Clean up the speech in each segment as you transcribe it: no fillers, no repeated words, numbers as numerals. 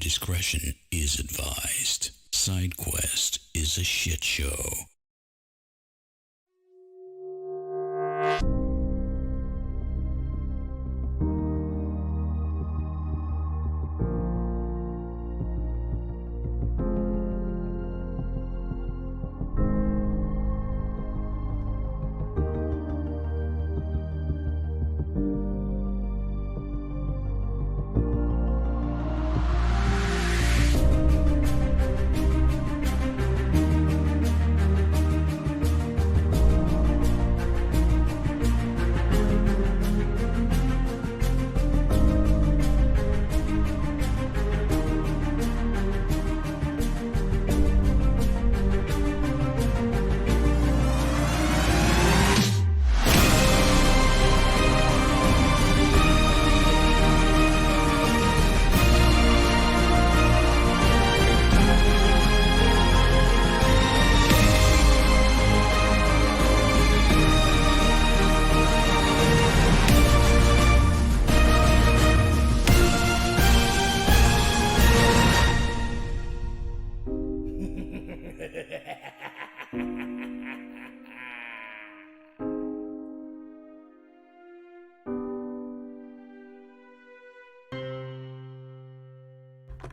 discretion is advised. SideQuest is a shit show.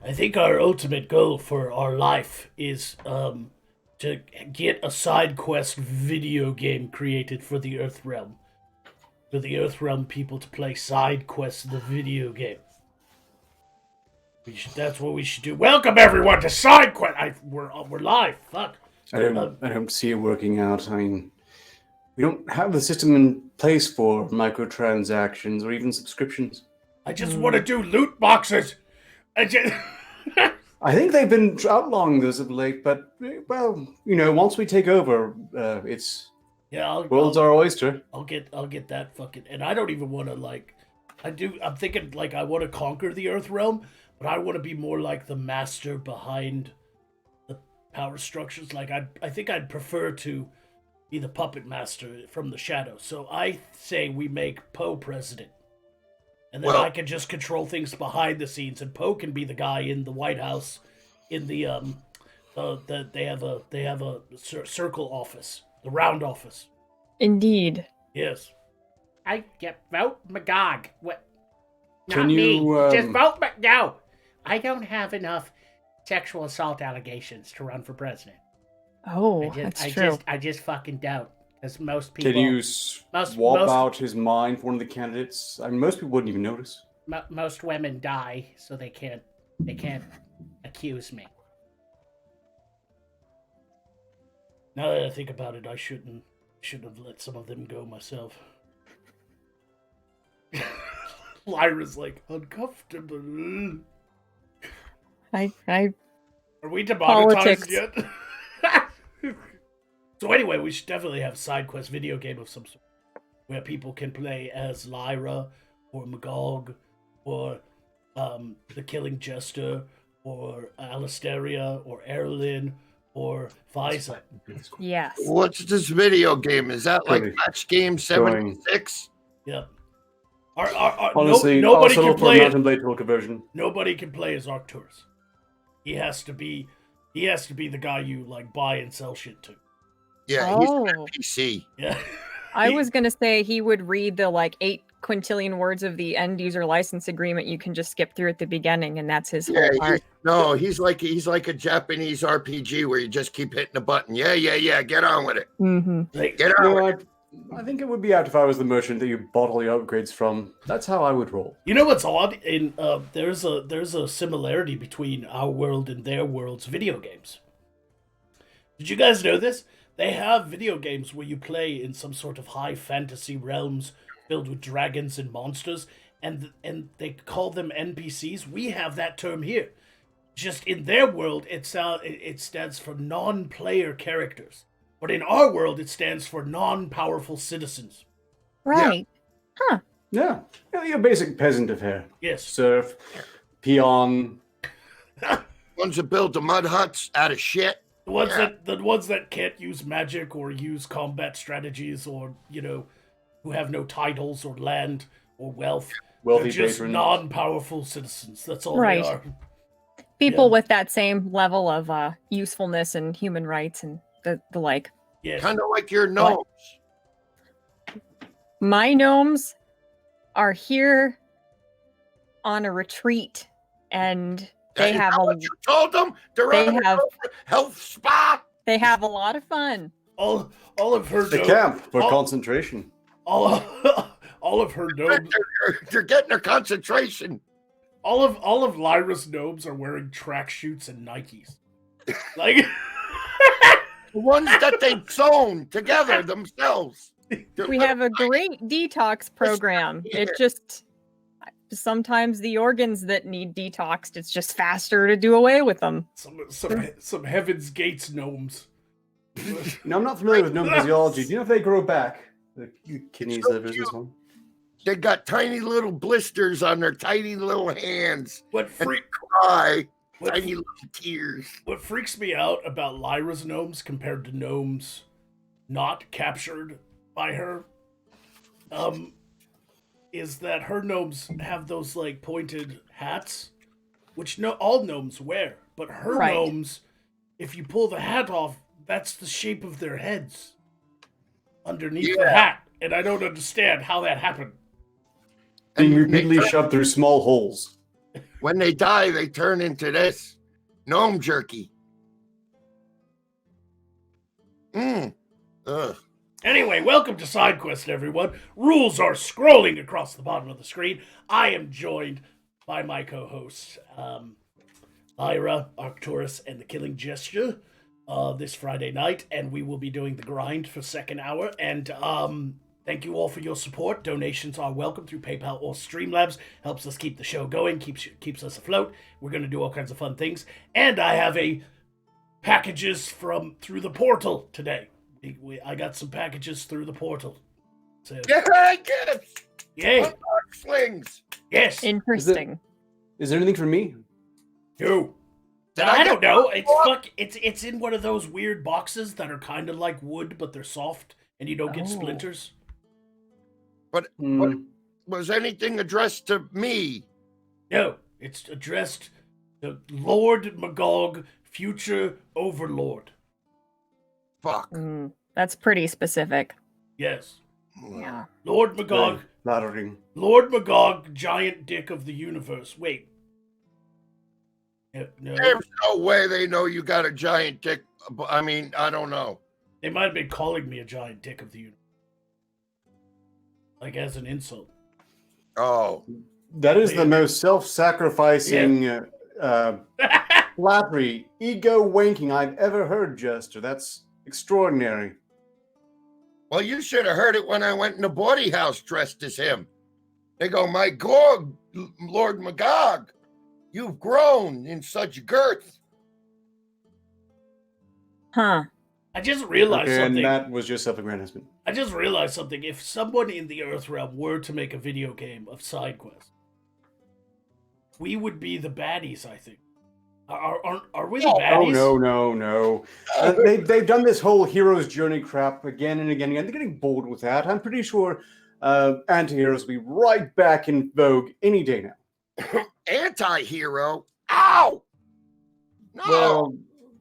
I think our ultimate goal for our life is to get a side quest video game created for the Earth Realm. For the Earth Realm people to play side quests in the video game. That's what we should do. Welcome everyone to side quest. We're live. Fuck. I don't see it working out. I mean, we don't have the system in place for microtransactions or even subscriptions. I just want to do loot boxes. I think they've been outlawing those of late, but, well, you know, once we take over, world's our oyster. I'll get that fucking, and I don't even want to I'm thinking I want to conquer the Earth Realm, but I want to be more like the master behind the power structures. I think I'd prefer to be the puppet master from the shadows. So I say we make Poe president. And then I can just control things behind the scenes, and Poe can be the guy in the White House, in they have a circle office, the round office. Indeed. Yes. I vote Magog. What? Not can you, me. Just vote no. I don't have enough sexual assault allegations to run for president. Oh, that's true. I just fucking don't. Because most people... Can you swap out his mind for one of the candidates? I mean, most people wouldn't even notice. Most women die, so they can't accuse me. Now that I think about it, I shouldn't have let some of them go myself. Lyra's uncomfortable. Are we demonetized yet? So anyway, we should definitely have a side quest video game of some sort, where people can play as Lyra, or Magog, or the Killing Jester, or Alistaria, or Erlyn, or Visa. Yes. What's this video game? Is that like Match Game 76? Yeah. Honestly, nobody can play Mountain Blade Talker version. Nobody can play as Arcturus. He has to be the guy you buy and sell shit to. Yeah, he's an NPC. Yeah. I was going to say he would read the 8 quintillion words of the end user license agreement you can just skip through at the beginning, and that's his whole part. He's like a Japanese RPG where you just keep hitting the button. Yeah, get on with it. Mm-hmm. Get on with it. I think it would be out if I was the merchant that you bought all your upgrades from. That's how I would roll. You know what's odd? There's a similarity between our world and their world's video games. Did you guys know this? They have video games where you play in some sort of high fantasy realms filled with dragons and monsters, and they call them NPCs. We have that term here. Just in their world, it stands for non-player characters. But in our world, it stands for non-powerful citizens. Right. Yeah. Huh. Yeah. Your basic peasant affair. Yes. Serf, peon. Ones that build the mud huts out of shit. The ones that can't use magic or use combat strategies, or who have no titles or land or wealth. Wealthy They're just patrons. non-powerful citizens. That's all Right. they are. People Yeah. with that same level of usefulness and human rights and the like. Yes. Kind of like your gnomes. My gnomes are here on a retreat, and they Is have that what you told them? They're they on a have health spa. they have a lot of fun. All of her The gnomes. camp for all, concentration. all of her gnomes. They're getting their concentration. All of Lyra's gnomes are wearing tracksuits and Nikes. Like The ones that they've sewn together themselves. We have a great detox program. It just sometimes the organs that need detoxed, it's just faster to do away with them. some Heaven's Gates gnomes. Now, I'm not familiar with gnome physiology. Do you know if they grow back? The kidneys, So livers, and cute. so on? They got tiny little blisters on their tiny little hands. What And freak cry. what, Tiny little tears. what freaks me out about Lyra's gnomes compared to gnomes not captured by her, is that her gnomes have those like pointed hats, which all gnomes wear, but her Right. gnomes, if you pull the hat off, that's the shape of their heads underneath the Yeah. hat, and I don't understand how that happened. Being And repeatedly shoved through small holes. when they die, they turn into this gnome jerky. Ugh. Anyway, welcome to SideQuest, everyone. Rules are scrolling across the bottom of the screen. I am joined by my co-hosts, Lyra, Arcturus, and the Killing Gesture, this Friday night, and we will be doing the grind for second hour. And thank you all for your support. Donations are welcome through PayPal or Streamlabs. Helps us keep the show going, keeps us afloat. We're going to do all kinds of fun things. And I have packages from through the portal today. I got some packages through the portal. So, Yeah, I get it. yay! Unlock slings. Yes. Interesting. Is there anything for me? No. Did I I don't get know. one? It's in one of those weird boxes that are kind of like wood, but they're soft, and you don't get Oh. splinters. Hmm. Was anything addressed to me? No, it's addressed to Lord Magog, future Overlord. Fuck. That's pretty specific. Yes, Yeah. Lord Magog. Very flattering. Lord Magog, giant dick of the universe. Wait. No, There's no way they know you got a giant dick. I mean, I don't know. they might have been calling me a giant dick of the universe. Like as an insult. Oh, That is Yeah. the most self-sacrificing flattery, ego wanking I've ever heard, Jester. That's extraordinary. well, you should have heard it when I went in the bawdy house dressed as him. They go, my God, Lord Magog, you've grown in such girth. Huh. I just realized Okay, and something. that was just self-aggrandizement. I just realized something. If someone in the Earth realm were to make a video game of SideQuest, we would be the baddies, I think. Are we the Oh, baddies? Oh, no. They've done this whole hero's journey crap again and again and again. They're getting bored with that. I'm pretty sure anti-heroes will be right back in vogue any day now. Anti-hero? Ow! No! Well,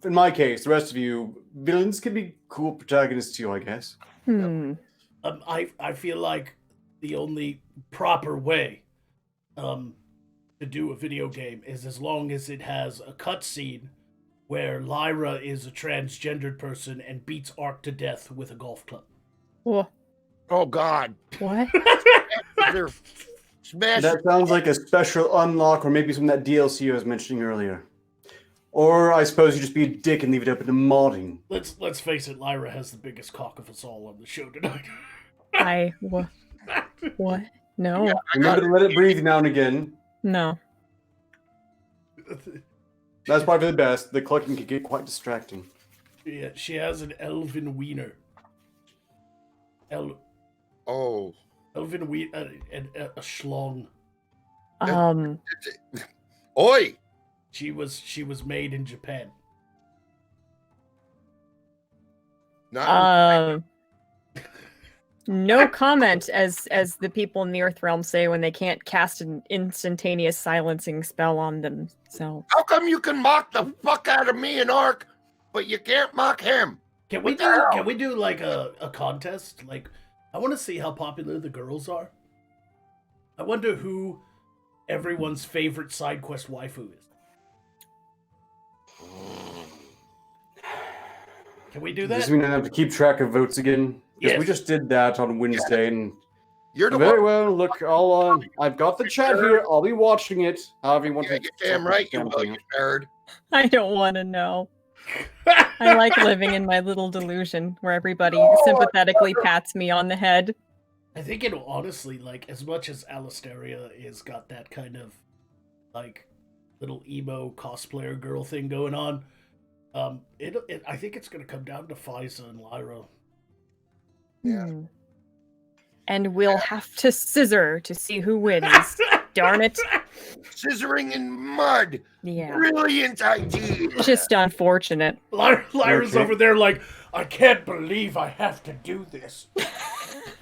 in my case, the rest of you, villains can be cool protagonists too, I guess. I feel like the only proper way to do a video game is as long as it has a cutscene where Lyra is a transgendered person and beats Ark to death with a golf club. Wha- Oh, God. What? They're smashed. That sounds like a special unlock or maybe some of that DLC I was mentioning earlier. Or I suppose you just be a dick and leave it open to modding. Let's face it, Lyra has the biggest cock of us all on the show tonight. What? No. Yeah. Remember to let it breathe now and again. No. That's probably the best. The clucking can get quite distracting. Yeah, she has an elven wiener. Oh. Elven wiener and a schlong. Oi! She was made in Japan. Not No comment, as the people in the Earth Realm say when they can't cast an instantaneous silencing spell on them. So How come you can mock the fuck out of me and Ark, but you can't mock him? Can we What the hell? can we do like a contest? Like, I want to see how popular the girls are. I wonder who everyone's favorite side quest waifu is. Can we do that? Does mean I have to keep track of votes again? Because Yes. we just did that on Wednesday, and You're the very one. well. Look, I've got the chat here. I'll be watching it. However you want Yeah, to. you're damn right you will, you nerd. I don't want to know. I like living in my little delusion where everybody sympathetically pats me on the head. I think it'll honestly, like, as much as Alistaria is got that kind of, like, little emo cosplayer girl thing going on, I think it's going to come down to Fiza and Lyra. Yeah. Hmm. And we'll have to scissor to see who wins. Darn it. Scissoring in mud. Yeah. Brilliant idea. Just unfortunate. Lyra's Okay. over there like, I can't believe I have to do this.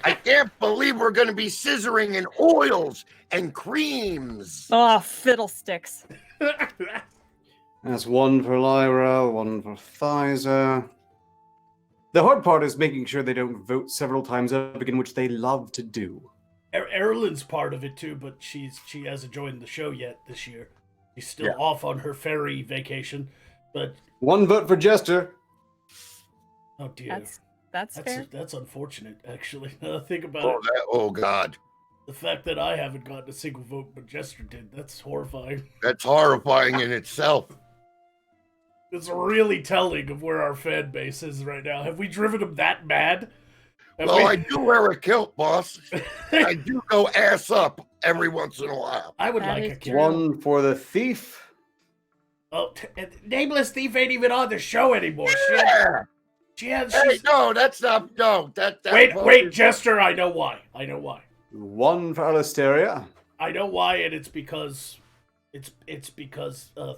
I can't believe we're going to be scissoring in oils and creams. Oh, fiddlesticks. That's one for Lyra, one for Thiza. The hard part is making sure they don't vote several times up again, which they love to do. Erlen's part of it too, but she hasn't joined the show yet this year. She's still off on her ferry vacation. But One vote for Jester. oh dear, That's fair. that's unfortunate. Actually, now that I think about it, Oh, God. the fact that I haven't gotten a single vote, but Jester did, that's horrifying. That's horrifying in itself. It's really telling of where our fan base is right now. Have we driven them that bad? Have Well, we- I do wear a kilt, boss. I do go ass up every once in a while. I would That like is a true. kill. One for the thief. Oh, Nameless Thief ain't even on the show anymore. Yeah. Hey, Hey, no, that's not. No, that. wait, Jester. I know why. One for Alistaria. I know why, and it's because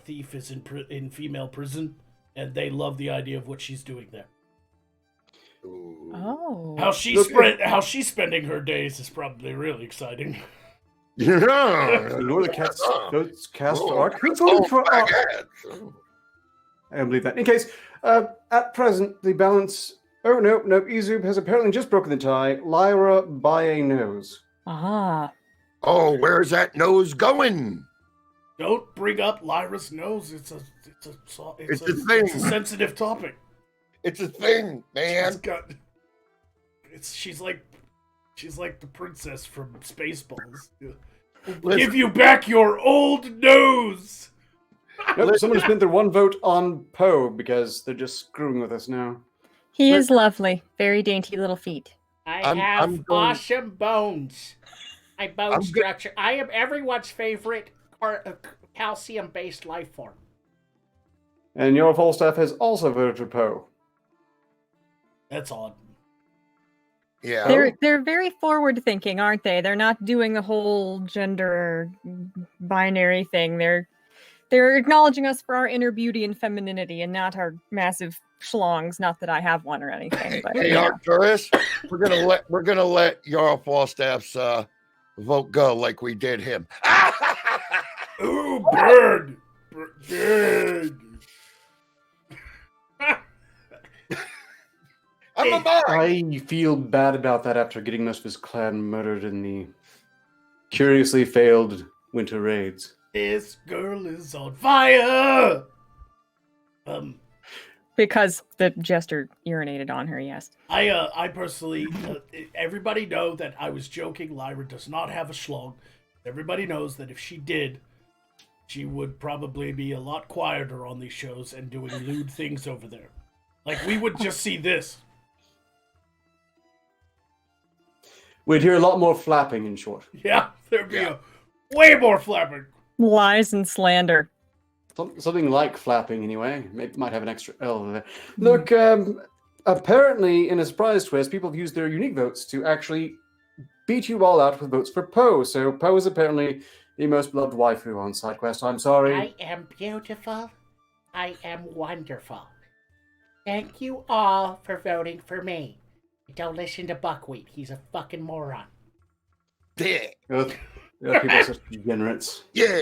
Thief is in female prison, and they love the idea of what she's doing there. Ooh. Oh. How she's spending her days is probably really exciting. Yeah. Lure the cat's votes cast for Oh, Ark. Who oh, voted for my Ark? God. I don't believe that. In case, at present, the balance. Oh, no, Izub has apparently just broken the tie. Lyra by a nose. Ah. Oh, where's that nose going? Don't bring up Lyra's nose. It's a thing. It's a sensitive topic. It's a thing, man. She's like the princess from Spaceballs. Listen. Give you back your old nose. Nope, someone spent their one vote on Poe because they're just screwing with us now. He is lovely. Very dainty little feet. I I'm going- awesome bones. My bone I'm go- structure. I am everyone's favorite calcium-based life form. And your Falstaff has also voted for Poe. That's odd. Yeah. They're very forward thinking, aren't they? They're not doing the whole gender binary thing. They're acknowledging us for our inner beauty and femininity and not our massive schlongs. Not that I have one or anything, but Hey, yeah. Arcturus, we're gonna let Jarl Falstaff's vote go like we did him. Ooh, bird. Bird. I'm a boy. I feel bad about that after getting most of his clan murdered in the curiously failed winter raids. This girl is on fire. Because the jester urinated on her. Yes. I personally, everybody know that I was joking. Lyra does not have a schlong. Everybody knows that if she did, she would probably be a lot quieter on these shows and doing lewd things over there. Like, we would just see this. We'd hear a lot more flapping, in short. Yeah, there'd be a way more flapping. Lies and slander. Something like flapping, anyway. Might have an extra L there. Look, apparently, in a surprise twist, people have used their unique votes to actually beat you all out with votes for Poe. So Poe is apparently the most beloved waifu on SideQuest. I'm sorry. I am beautiful. I am wonderful. Thank you all for voting for me. Don't listen to Buckwheat. He's a fucking moron. Yeah. People are such degenerates. Yeah.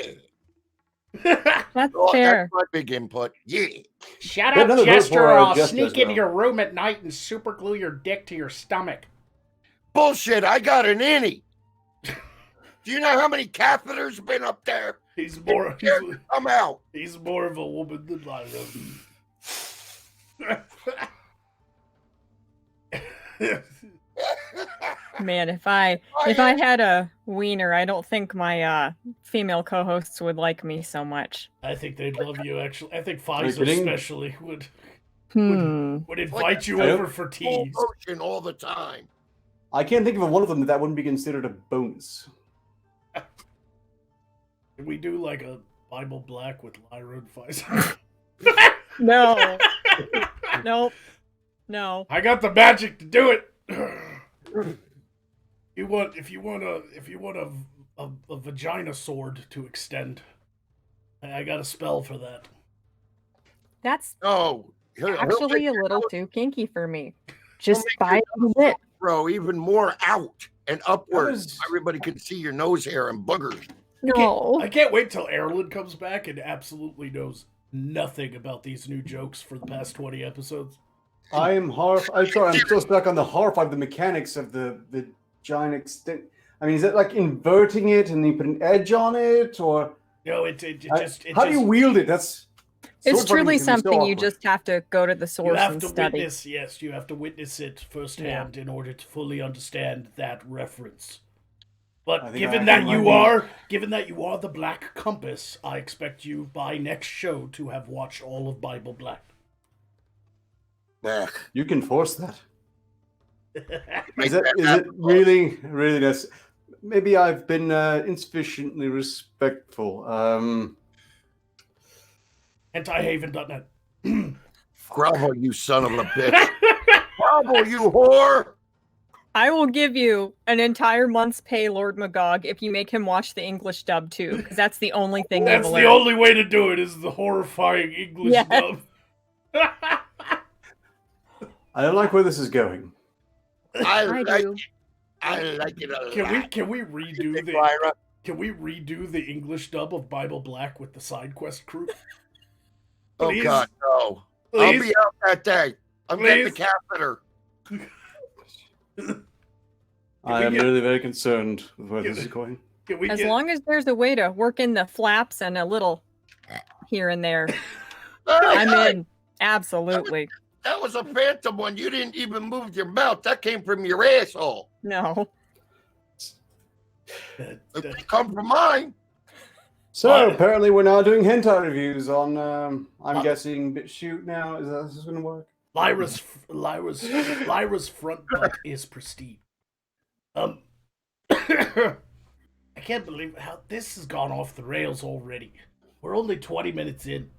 That's Oh, fair. that's my big input. Yeah. Shut But up, another vote Jester, for, or I'll Jester sneak as into well. your room at night and super glue your dick to your stomach. Bullshit. I got an innie. Do you know how many catheters have been up there? He's more. Come out. He's more of a woman than Lyra. Man, if I had a wiener, I don't think my female co-hosts would like me so much. I think they'd love you. Actually, I think you Pfizer kidding? especially would Hmm. invite you I over don't- for Full teas. motion all the time. I can't think of one of them that wouldn't be considered a bonus. Can we do like a Bible Black with Lyra and Pfizer? No. Nope. No. I got the magic to do it. If you want a vagina sword to extend, I got a spell for that. That's No. He'll actually make a little your too kinky for me. Just make by a bit. Bro, even more out and upward. was- Everybody can see your nose hair and boogers. No. I can't wait till Erlen comes back and absolutely knows nothing about these new jokes for the past 20 episodes. I'm still stuck on the horrified the mechanics of the giant extent. I mean, is it like inverting it and you put an edge on it, or No, how do you wield it? That's It's sword fighting truly can be so something you awkward. just have to go to the You source have and to study. witness, yes, you have to witness it firsthand in order to fully understand that reference. I But think I given actually that you are the Black Compass, I expect you by next show to have watched all of Bible Black. Ugh. You can force that. Make Is it that happen. really necessary? Maybe I've been insufficiently respectful. Antihaven.net. Grovel, you son of a bitch. Grovel, you whore. I will give you an entire month's pay, Lord Magog, if you make him watch the English dub too, because that's the only thing That's you'll the learn. only way to do it, is the horrifying English Yes. dub. I don't like where this is going. I I like do. it. I like it a lot. Can we redo the Lyra? English dub of Bible Black with the sidequest crew? Oh Please? God, no! I'll Please? be out that day. I'm getting the Please? catheter. I am get- really very concerned with where Get- this is going. Can we As get long as there's a way to work in the flaps and a little here and there, Hey, I'm hey, in. Absolutely. That was a phantom one. You didn't even move your mouth. That came from your asshole. No. It didn't come from mine. So What? apparently we're now doing hentai reviews on. I'm guessing BitChute now. Is this going to work? Lyra's front butt is pristine. I can't believe how this has gone off the rails already. We're only 20 minutes in.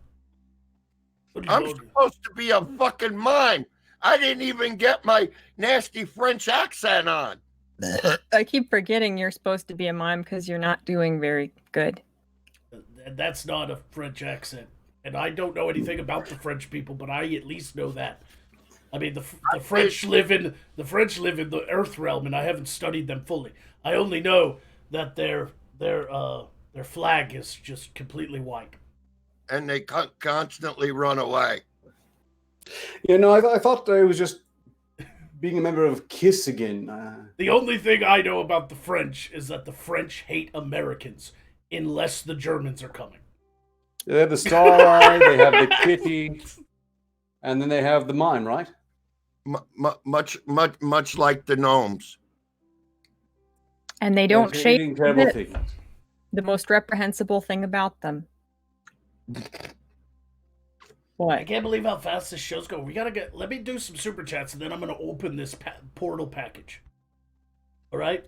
Good I'm Lord. supposed to be a fucking mime. I didn't even get my nasty French accent on. I keep forgetting you're supposed to be a mime because you're not doing very good. That's not a French accent, and I don't know anything about the French people, but I at least know that. I mean, the French live in the Earth realm, and I haven't studied them fully. I only know that their flag is just completely white. And they constantly run away. You know, I thought I was just being a member of KISS again. The only thing I know about the French is that the French hate Americans unless the Germans are coming. They have the starlight, they have the kitty, and then they have the mime, right? Much like the gnomes. And they don't They're shake eating terrible the, things. the most reprehensible thing about them. I What? can't believe how fast this show's going. Let me do some super chats, and then I'm gonna open this portal package. All right.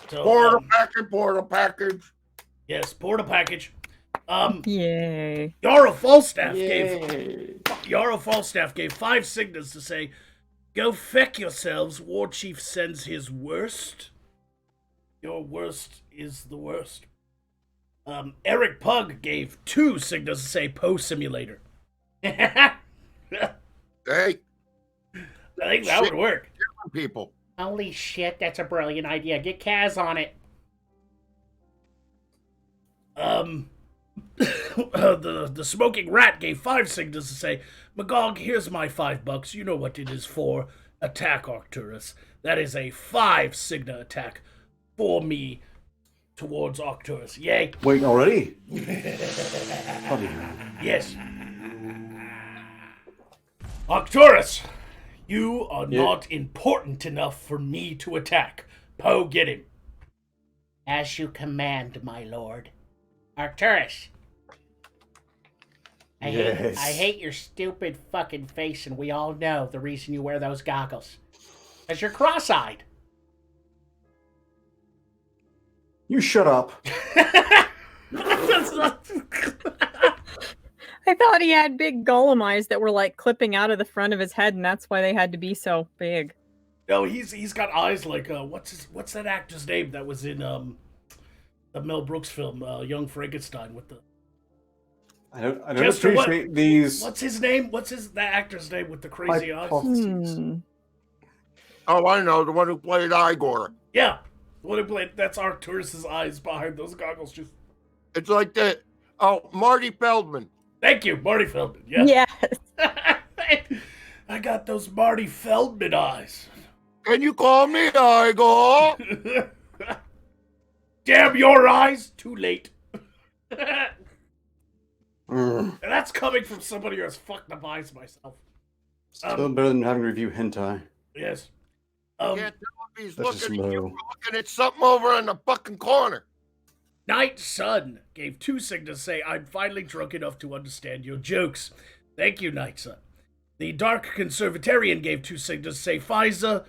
So Portal package. yes, portal package. Yay. Yara Falstaff Yay. gave 5 signals to say, "Go feck yourselves. War Chief sends his worst. Your worst is the worst." Eric Pug gave 2 signals to say, "Poe Simulator." I Hey, think that would work. on people. Holy shit, that's a brilliant idea. Get Kaz on it. The smoking rat gave 5 signals to say, Magog, here's my $5. You know what it is for. Attack Arcturus. That is a 5 Signa attack for me towards Arcturus. Yay. Wait, already? Yes. Arcturus, you are not important enough for me to attack. Poe, get him. As you command, my lord. Arcturus. I hate your stupid fucking face, and we all know the reason you wear those goggles. Because you're cross-eyed. You shut up. I thought he had big golem eyes that were like clipping out of the front of his head, and that's why they had to be so big. No, he's got eyes like what's that actor's name that was in the Mel Brooks film Young Frankenstein with the. I don't appreciate these. What's his name? What's that actor's name with the crazy eyes? Oh, I know, the one who played Igor. Yeah, the one who played. That's Arcturus's eyes behind those goggles. Just. It's like that. Oh, Marty Feldman. Thank you, Marty Feldman. Yeah. Yes. I got those Marty Feldman eyes. Can you call me Igor? Damn your eyes! Too late. And that's coming from somebody who has fucked up eyes myself. Still better than having to review hentai. Yes. Can't tell if he's That's looking just at you low. or looking at something over in the fucking corner. Night Sun gave 2 signals to say, I'm finally drunk enough to understand your jokes. Thank you, Night Sun. The Dark Conservatarian gave 2 signals to say, Pfizer,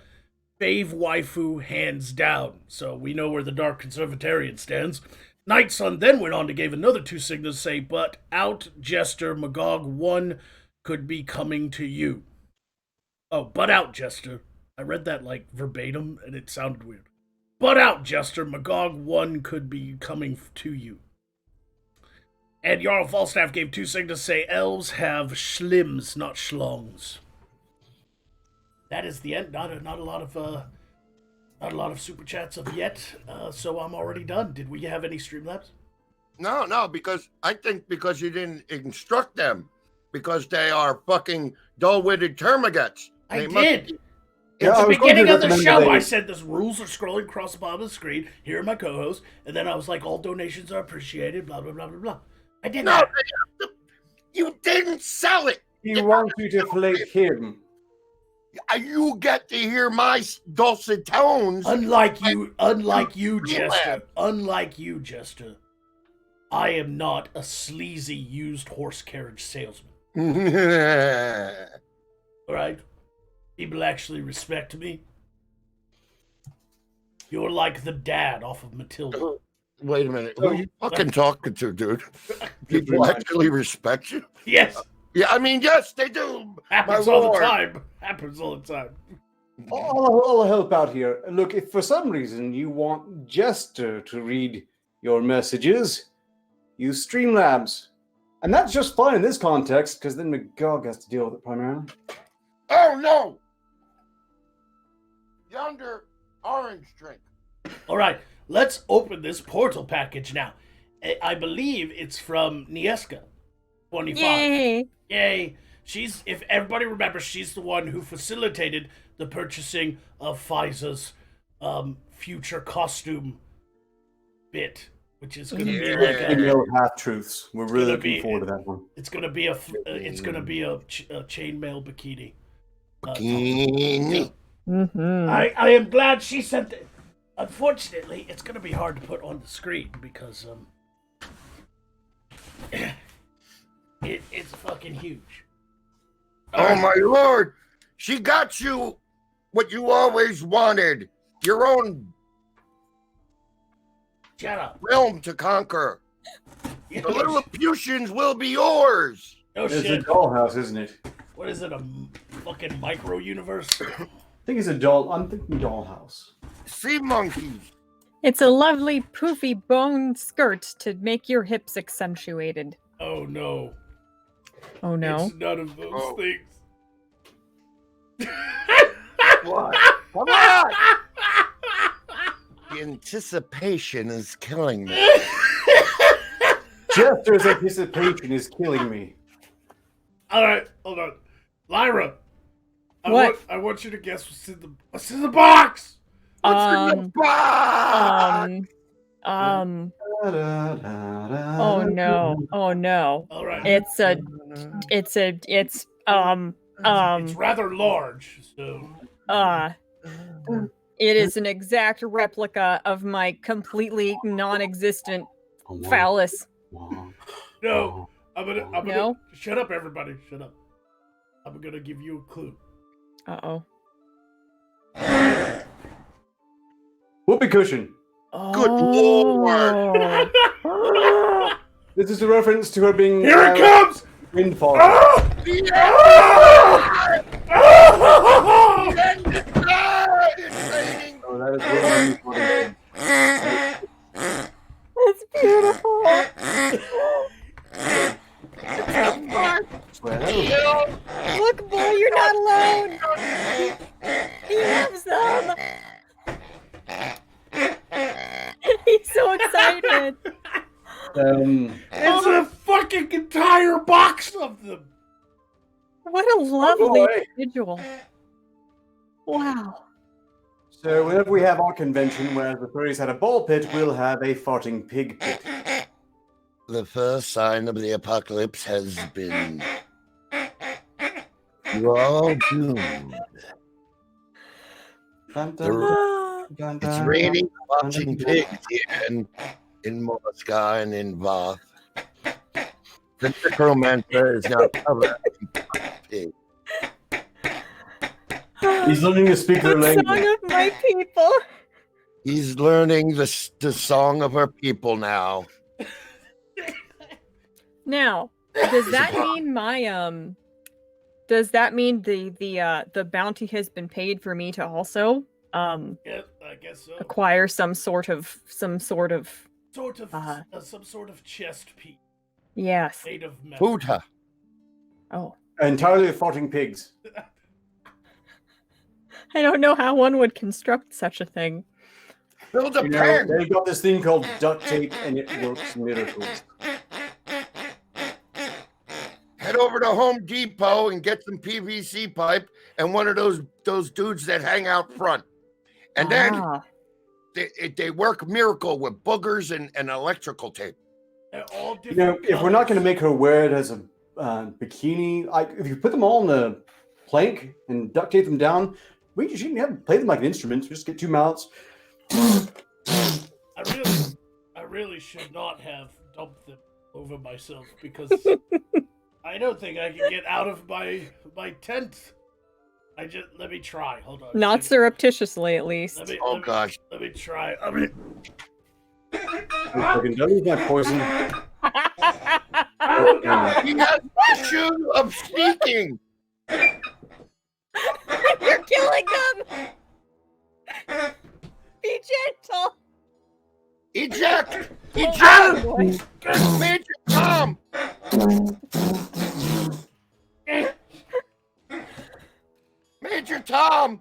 fave waifu, hands down. So we know where the Dark Conservatarian stands. Night Sun then went on to give another 2 signals to say, but out Jester Magog 1 could be coming to you. Oh, but out Jester. I read that like verbatim and it sounded weird. But out, Jester, Magog 1 could be coming to you. And Jarl Falstaff gave 2 signals to say, elves have schlims, not schlongs. That is the end. Not a lot of super chats of yet, so I'm already done. Did we have any Streamlabs? No, because I think because you didn't instruct them, because they are fucking dull-witted termagants. I They did. Yeah, At the beginning of the recommend show, they- I said the rules are scrolling across the bottom of the screen. Here are my co-hosts. And then I was like, all donations are appreciated, blah, blah, blah, blah, blah. I did No, that. you didn't sell it. He wants you to flake him. You get to hear my dulcet tones. Unlike you, Jester, I am not a sleazy used horse carriage salesman. All right? People actually respect me. You're like the dad off of Matilda. Wait a minute. Who are you fucking talking to, dude? People actually respect you? Yes, Yeah, I mean, yes, they do. happens My all the lord. time. Happens all the time. I'll help out here. Look, if for some reason you want Jester to read your messages, use Streamlabs. And that's just fine in this context, because then Magog has to deal with it primarily. Oh, no. Yonder orange drink. All right, let's open this portal package now. I believe it's from Nieska, 25. Yay! Yay. She's, if everybody remembers, she's the one who facilitated the purchasing of Pfizer's future costume bit, which is going to be like You a, know half-truths. We're really gonna looking be- forward to that one. it's going to be a chainmail bikini. Bikini. Mm-hmm. I am glad she sent it. Unfortunately, it's going to be hard to put on the screen because it's fucking huge. Oh, my lord. She got you what you always wanted. Your own Shut up. realm to conquer. The Lilliputians will be yours. No It's a shit. dollhouse, isn't it? What is it, a fucking micro universe? I think it's a doll. I'm thinking dollhouse. Sea monkeys. It's a lovely poofy bone skirt to make your hips accentuated. Oh no. Oh no. It's none of those Oh. things. What? Come on! The anticipation is killing me. Jester's anticipation is killing me. All right, hold on, Lyra. What? I want you to guess what's in the box. What's in the box? Oh no. Oh no. All right. It's It's rather large, so. It is an exact replica of my completely non-existent phallus. No, I'm gonna. No? Shut up, everybody. Shut up. I'm gonna give you a clue. Uh-oh. Whoopee cushion. Good Lord. This is a reference to her being. Here it comes! Windfall. It's raining. Oh, that is really funny. It's beautiful. Well, Look, boy, you're not alone. He loves them. He's so excited. It's a fucking entire box of them. What a lovely boy. individual. Wow. So whenever we have our convention where the furries had a ball pit, we'll have a farting pig pit. The first sign of the apocalypse has been. You're all doomed. It's raining watching pigs here in Morskar and in Voth. The necromancer is now covered in pigs. He's learning to speak their The language. song of my people. He's learning the song of her people now. Now, does that mean does that mean the bounty has been paid for me to also Yeah, I guess so. acquire some sort of Some sort of chest piece yes. made of metal. Puta. Oh. Entirely of farting pigs. I don't know how one would construct such a thing. Build a You know, pen. they've got this thing called duct tape, and it works miracles. Head over to Home Depot and get some PVC pipe and one of those dudes that hang out front. And then Ah. they work miracle with boogers and electrical tape. They're all You know, different if we're not going to colors. make her wear it as a bikini, if you put them all on the plank and duct tape them down, we shouldn't have play them like an instrument. Just get two mounts. I really should not have dumped them over myself because I don't think I can get out of my tent. Let me try. Hold on. Not surreptitiously, at least. Gosh. Let me try. Fucking done with my poison. He has issue of sneaking. You're killing them! Be gentle! Eject! Oh, boy. Major Tom! Major Tom!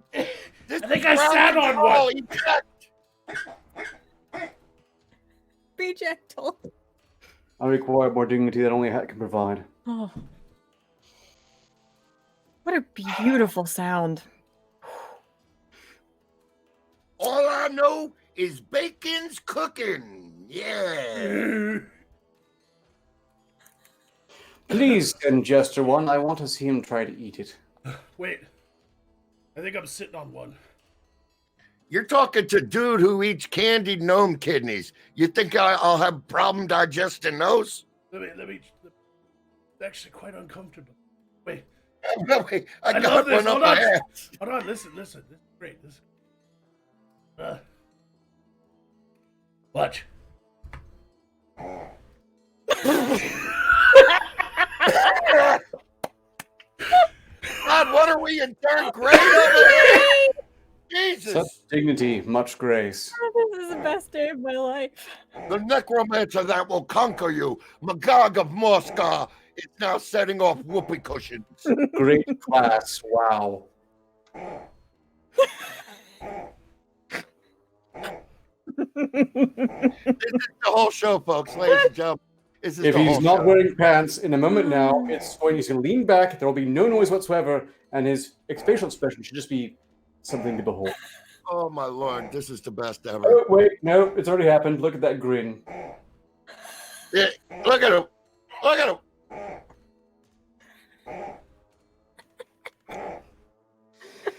This I think is I ground sat on control. one. Eject! Be gentle. I require more dignity that only a hat can provide. Oh. What a beautiful sound. All I know is bacon's cooking. Yeah. Please send Jester one. I want to see him try to eat it. Wait. I think I'm sitting on one. You're talking to dude who eats candied gnome kidneys. You think I'll have a problem digesting those? Let me. It's actually quite uncomfortable. Wait. No, wait, I love got this. one up Hold my on. ass. Hold on. Listen. This is great. Watch. God, what are we in third grade over here? Jesus. Such dignity, much grace. This is the best day of my life. The necromancer that will conquer you, Magog of Morskar, is now setting off whoopee cushions. Great class. Wow. This is the whole show, folks, ladies and gentlemen. This is If the he's whole not show. wearing pants in a moment now, it's when he's going to lean back. There will be no noise whatsoever, and his facial expression should just be something to behold. Oh my lord, this is the best ever. Oh, wait, no, it's already happened. Look at that grin. Yeah, look at him. Look at him.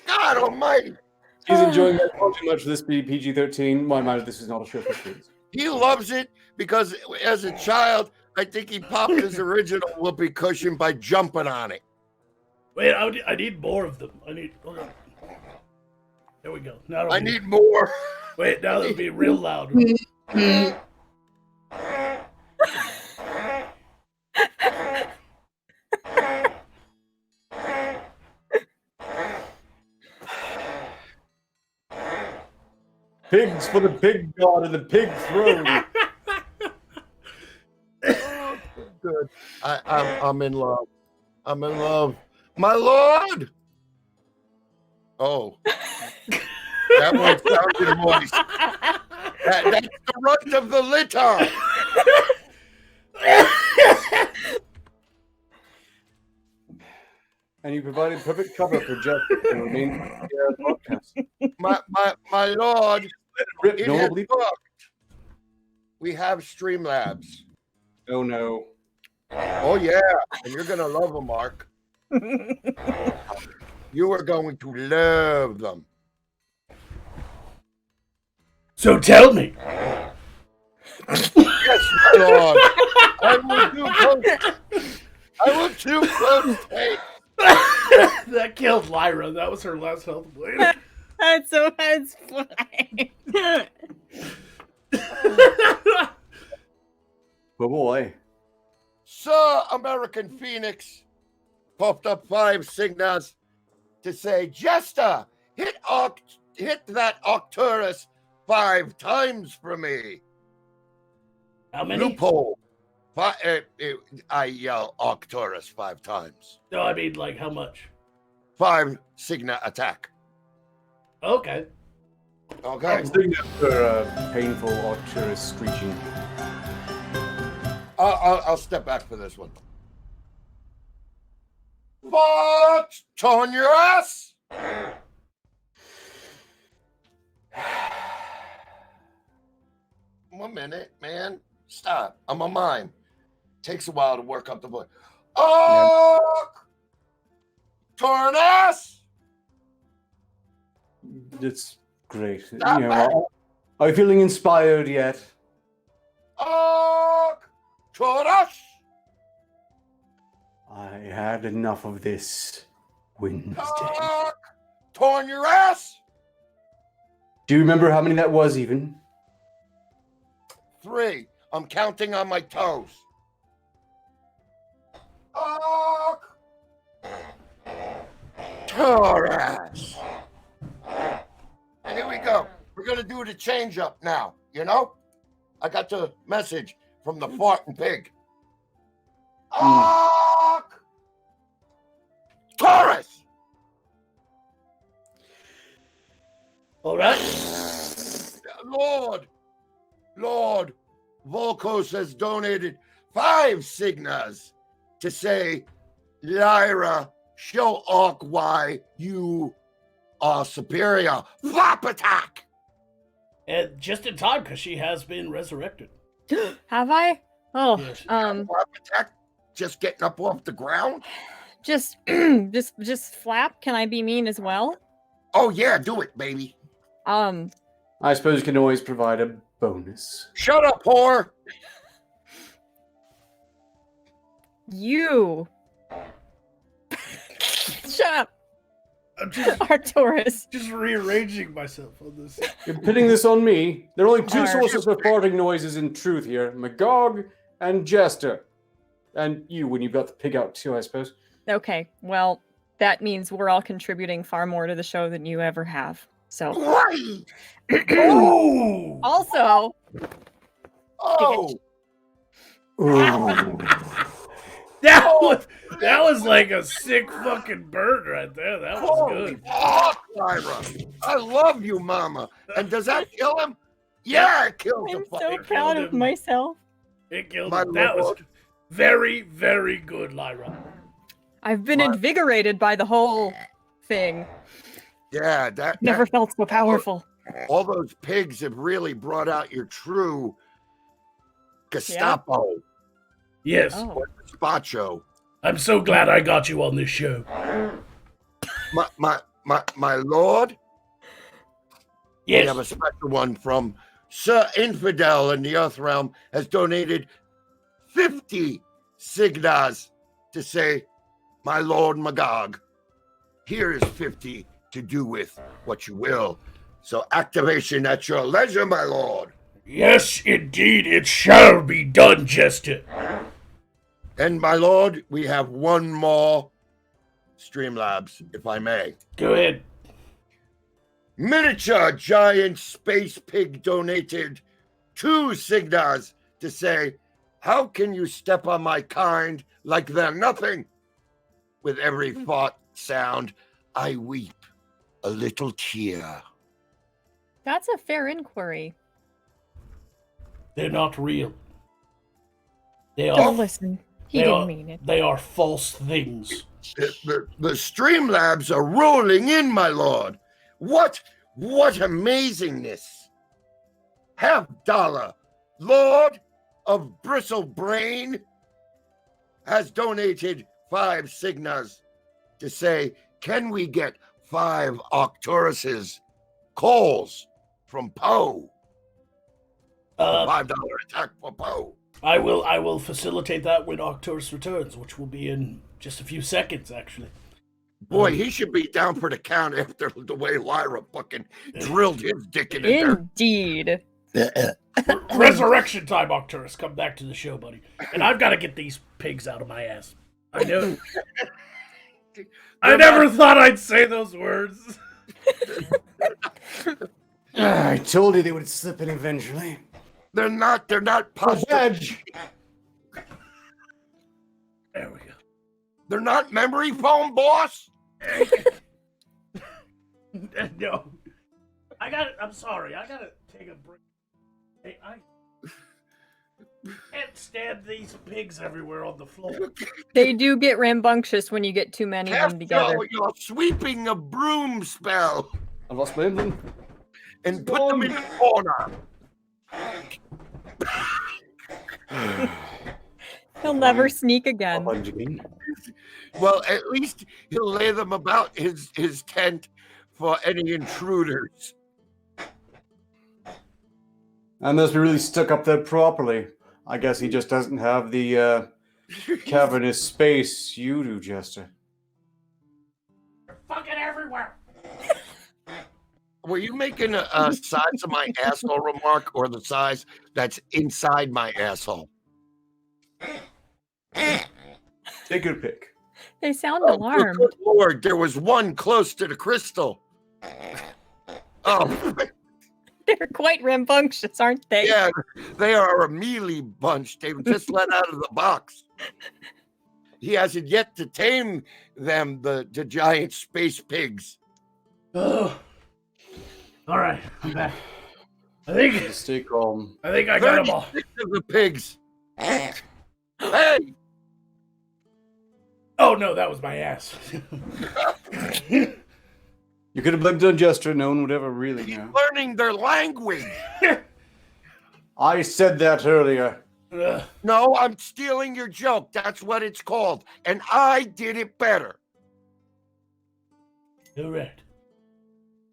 God almighty. He's enjoying that far too much for this be PG-13. My mind, this is not a show for kids. He loves it because as a child, I think he popped his original whoopee cushion by jumping on it. Wait, I need more of them. Hold on. There we go. Now I need more. Wait, now that'll be real loud. Pigs for the pig god and the pig throne. Good. I'm in love. I'm in love. My lord. Oh. That one sounded moist. That's the runt of the litter. And you provided perfect cover for Jeff to remain podcast. My lord. Rip, It no one has will believe. worked. We have Streamlabs. Oh no. Oh yeah, and you're gonna love them, Mark. You are going to love them. So tell me. Yes, my lord. I will do close take. That killed Lyra. That was her last health blade. That's fine. Oh boy. Sir American Phoenix popped up 5 signals to say, Jester, hit that Octurus 5 times for me. How many? Loophole. I yell Octurus 5 times. No, I mean, like, how much? 5 Signa attack. Okay. Okay. I'm thinking for painful Arcturus screeching. I'll step back for this one. But turn your ass. 1 minute, man. Stop. I'm a mime. Takes a while to work up the voice. Oh, turn ass. It's great. Stop You know, are you feeling inspired yet? Oh, turn ass. I had enough of this Wednesday. Turn your ass. Do you remember how many that was even? 3. I'm counting on my toes. Taurus. And here we go. We're going to do the change up now. You know? I got the message from the farting pig. Taurus. All right. Lord, Volkos has donated 5 signas to say, Lyra, show Orc why you are superior. Flop attack! And just in time, because she has been resurrected. Have I? Oh, Yes. Flop attack? Just getting up off the ground? just flap. Can I be mean as well? Oh, yeah, do it, baby. I suppose you can always provide a bonus. Shut up, whore! You. Shut up, I'm just Arcturus. rearranging myself on this. You're putting this on me. There are only 2 Arr. sources for farting noises in truth here. Magog and Jester. And you, when you've got the pig out too, I suppose. Okay, well, that means we're all contributing far more to the show than you ever have. So, Right! Oh! also, Oh! Ooh. That was like a sick fucking bird right there. That was Holy good. fuck! Lyra. I love you, Mama. And does that kill him? Yeah, it kills I'm him. so proud of myself. It killed My him. That was lord. very, very good, Lyra. I've been invigorated by the whole thing. Yeah, Never felt so powerful. all those pigs have really brought out your true Gestapo. Yes. Oh. Or Gazpacho. I'm so glad I got you on this show. My lord, we Yes. have a special one from Sir Infidel in the Earth Realm has donated 50 signas to say, my lord Magog, here is 50 to do with what you will. So activation at your leisure, my lord. Yes, indeed, it shall be done, Jester. And my lord, we have one more Streamlabs, if I may. Go ahead. Miniature giant space pig donated 2 signas to say, how can you step on my kind like they're nothing? With every fart sound, I weep a little tear. That's a fair inquiry. They're not real. They Don't are. listen. He They didn't are, mean it. They are false things. The Streamlabs are rolling in, my lord. What amazingness. $50, Lord of Bristle Brain, has donated 5 signas to say, can we get 5 Arcturus's calls from Poe? $5 attack for Poe. I will facilitate that when Arcturus returns, which will be in just a few seconds, actually. Boy, he should be down for the count after the way Lyra fucking drilled his dick in there. Indeed. Resurrection time, Arcturus. Come back to the show, buddy. And I've got to get these pigs out of my ass. I know. I never thought I'd say those words. I told you they would slip in eventually. They're not positive. Edge. There we go. They're not memory foam, boss. No. I'm sorry. I gotta take a break. Hey, I can't stand these pigs everywhere on the floor. They do get rambunctious when you get too many of them together. You're sweeping a broom spell I've lost my emblem. and put them in the corner. He'll never sneak again. Well, at least he'll lay them about his tent for any intruders. I must be really stuck up there properly. I guess he just doesn't have the cavernous space you do, Jester. They're fucking everywhere. Were you making a size of my asshole remark or the size that's inside my asshole? Take your pick. They sound Oh, alarmed. good Lord, there was one close to the crystal. Oh, They're quite rambunctious, aren't they? yeah, they are a mealy bunch. They were just let out of the box. He hasn't yet to tame them, the giant space pigs. Oh. All right, I'm back. I think Stay calm. I got them all. 36 of the pigs. Hey, Oh no, that was my ass. You could have blamed it on Jester. No one would ever really know. learning their language. I said that earlier. No, I'm stealing your joke. That's what it's called. And I did it better. All right.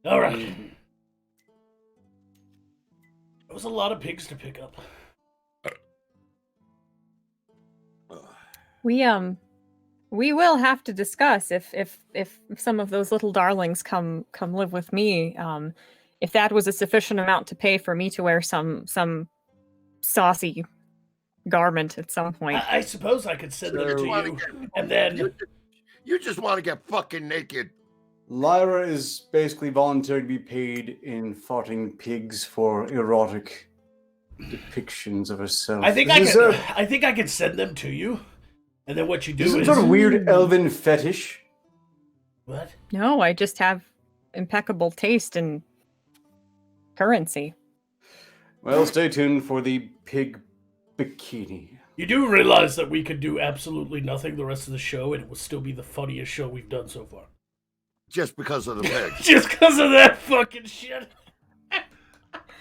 All right. That was a lot of pigs to pick up. We will have to discuss if some of those little darlings come live with me. If that was a sufficient amount to pay for me to wear some saucy garment at some point. I suppose I could send them to you, and then You just want to get fucking naked. Lyra is basically volunteering to be paid in farting pigs for erotic depictions of herself. I think Is this I think I could send them to you, and then what you do some is sort of weird elven fetish. what? No, I just have impeccable taste and currency. Well, stay tuned for the pig bikini. You do realize that we could do absolutely nothing the rest of the show, and it would still be the funniest show we've done so far. Just because of the pig. Just because of that fucking shit.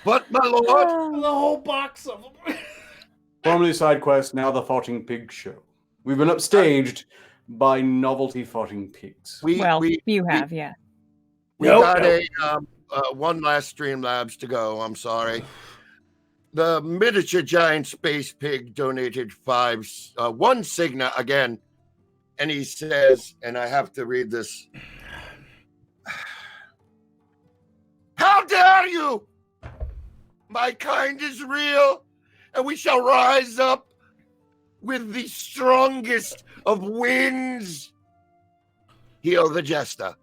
But, my lord, The whole box of them. Formerly SideQuest, now the Farting Pig Show. We've been upstaged by novelty farting pigs. we have, yeah. We Nope, got nope. one last Streamlabs to go. I'm sorry. The miniature giant space pig donated one Cigna again, and he says, and I have to read this. How dare you! My kind is real, and we shall rise up with the strongest of winds. Heal the jester.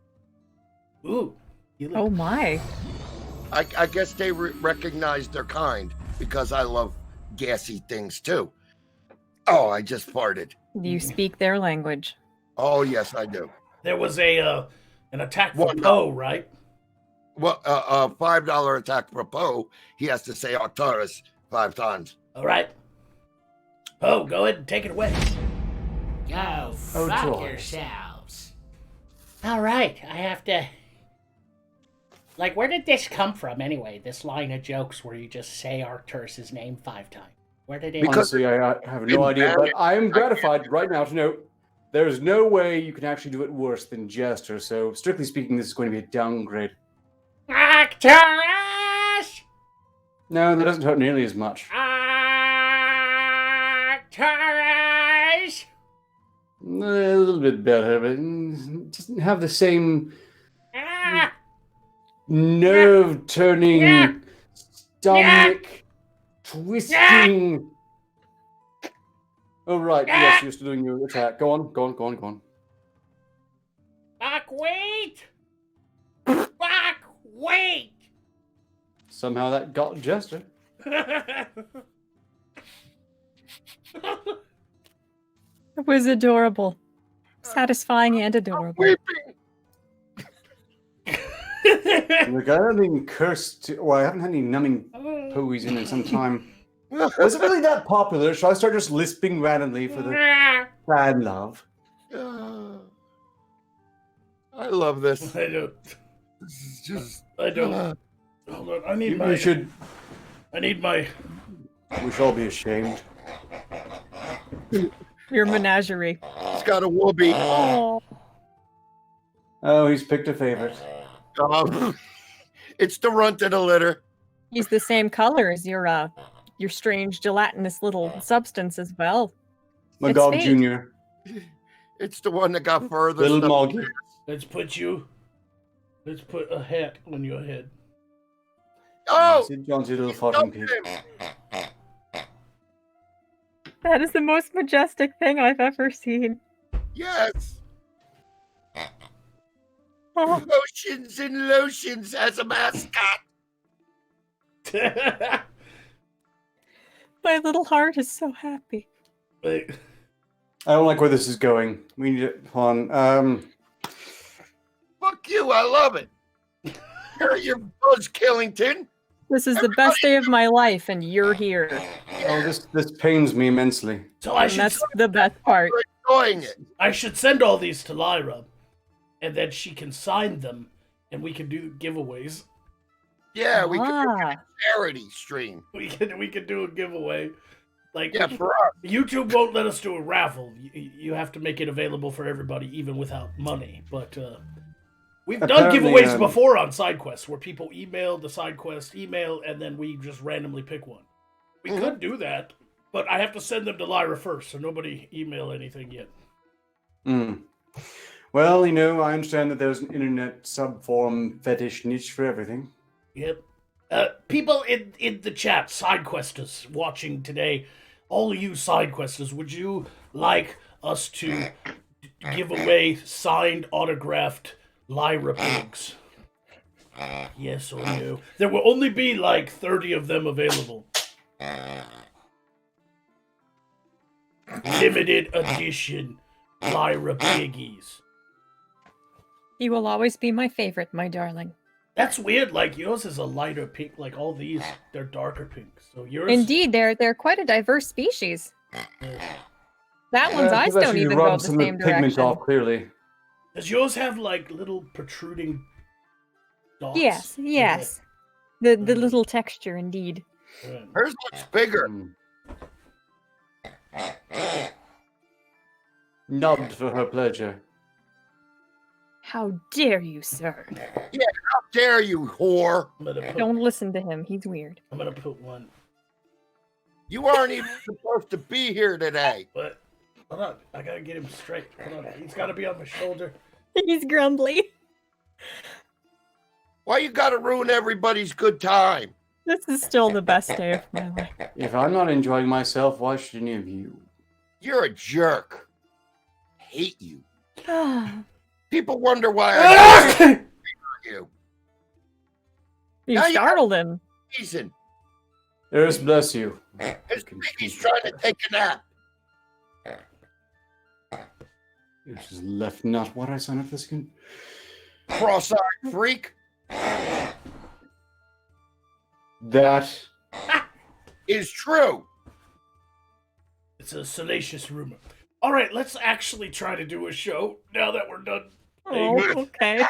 Ooh. Oh my. I guess they recognize their kind because I love gassy things too. Oh, I just farted. You speak their language. Oh, yes, I do. There was an attack for What? Poe, right? Well, $5 attack for Poe. He has to say Arcturus 5 times. All right. Poe, go ahead and take it away. Go Oh, fuck joy. yourselves. All right, I have to. Like, where did this come from anyway? This line of jokes where you just say Arcturus' name 5 times. Where did it? Because- Honestly, I have no idea, but I am gratified right now to note there's no way you can actually do it worse than Jester, so strictly speaking, this is going to be a downgrade. Arcturus! No, that doesn't hurt nearly as much. Arcturus! A little bit better, but it doesn't have the same Ah! nerve-turning, Yeah. stomach-twisting... Oh, right, Yeah. yes, you're still doing your attack. Go on. Buckwheat! Buckwheat! Somehow that got Jester. It was adorable. Satisfying and adorable. Weeping. Look, I haven't been cursed. Well, I haven't had any numbing poeys in some time. Was it really that popular? Should I start just lisping randomly for the fan love? I love this. I don't. This is just. I don't. Hold on. I need You my. should. I need my. We should all be ashamed. Your menagerie. He's got a whoopee. Oh. Oh, he's picked a favorite. It's the runt of the litter. He's the same color as your strange gelatinous little substance as well. Magog fate. Jr. It's the one that got further. Little Moggy. Let's put a hat on your head. Oh! Sid John's your little fucking pig. That is the most majestic thing I've ever seen. Yes! Oh, Lotions and lotions as a mascot. my little heart is so happy. Wait. I don't like where this is going. We need it on. Fuck you, I love it. You're your Buzz Killington. This is the best day of my life, and you're here. Oh, this pains me immensely. So I And should that's the best part. You're enjoying it. send all these to Lyra, and then she can sign them, and we can do giveaways. Yeah, we can do Ah. a charity stream. We can do a giveaway. Like Yeah, for us. YouTube won't let us do a raffle. You have to make it available for everybody, even without money. But we've done Apparently, giveaways before on SideQuest, where people email the SideQuest email, and then we just randomly pick one. We could do that, but I have to send them to Lyra first, so nobody email anything yet. Mm. Well, I understand that there's an internet subforum fetish niche for everything. Yep. People in the chat, SideQuesters watching today, all you SideQuesters, would you like us to give away signed, autographed Lyra pigs? Yes or no? There will only be like 30 of them available. Limited edition Lyra piggies. You will always be my favorite, my darling. That's weird. Like yours is a lighter pink. Like all these, they're darker pink. So yours. Indeed, they're quite a diverse species. That one's eyes Unless don't you even rub go the some of same pigment direction. off clearly. Does yours have like little protruding dots? Yes. The little texture, indeed. Right. Hers looks bigger. Nubbed for her pleasure. How dare you, sir? How dare you, whore? Don't listen to him. He's weird. I'm gonna put one. You aren't even supposed to be here today. But hold on, I gotta get him straight. Hold on, he's gotta be on my shoulder. He's grumbly. Why you gotta ruin everybody's good time? This is still the best day of my life. If I'm not enjoying myself, why should any of you? You're a jerk. Hate you. you People wonder why I hate you. Now you startled him. Reason. Eris bless you. He's trying to take a nap. Eris has left not what I signed up for this again. Cross-eyed freak. That Is true. It's a salacious rumor. All right, let's actually try to do a show now that we're done. Oh, okay.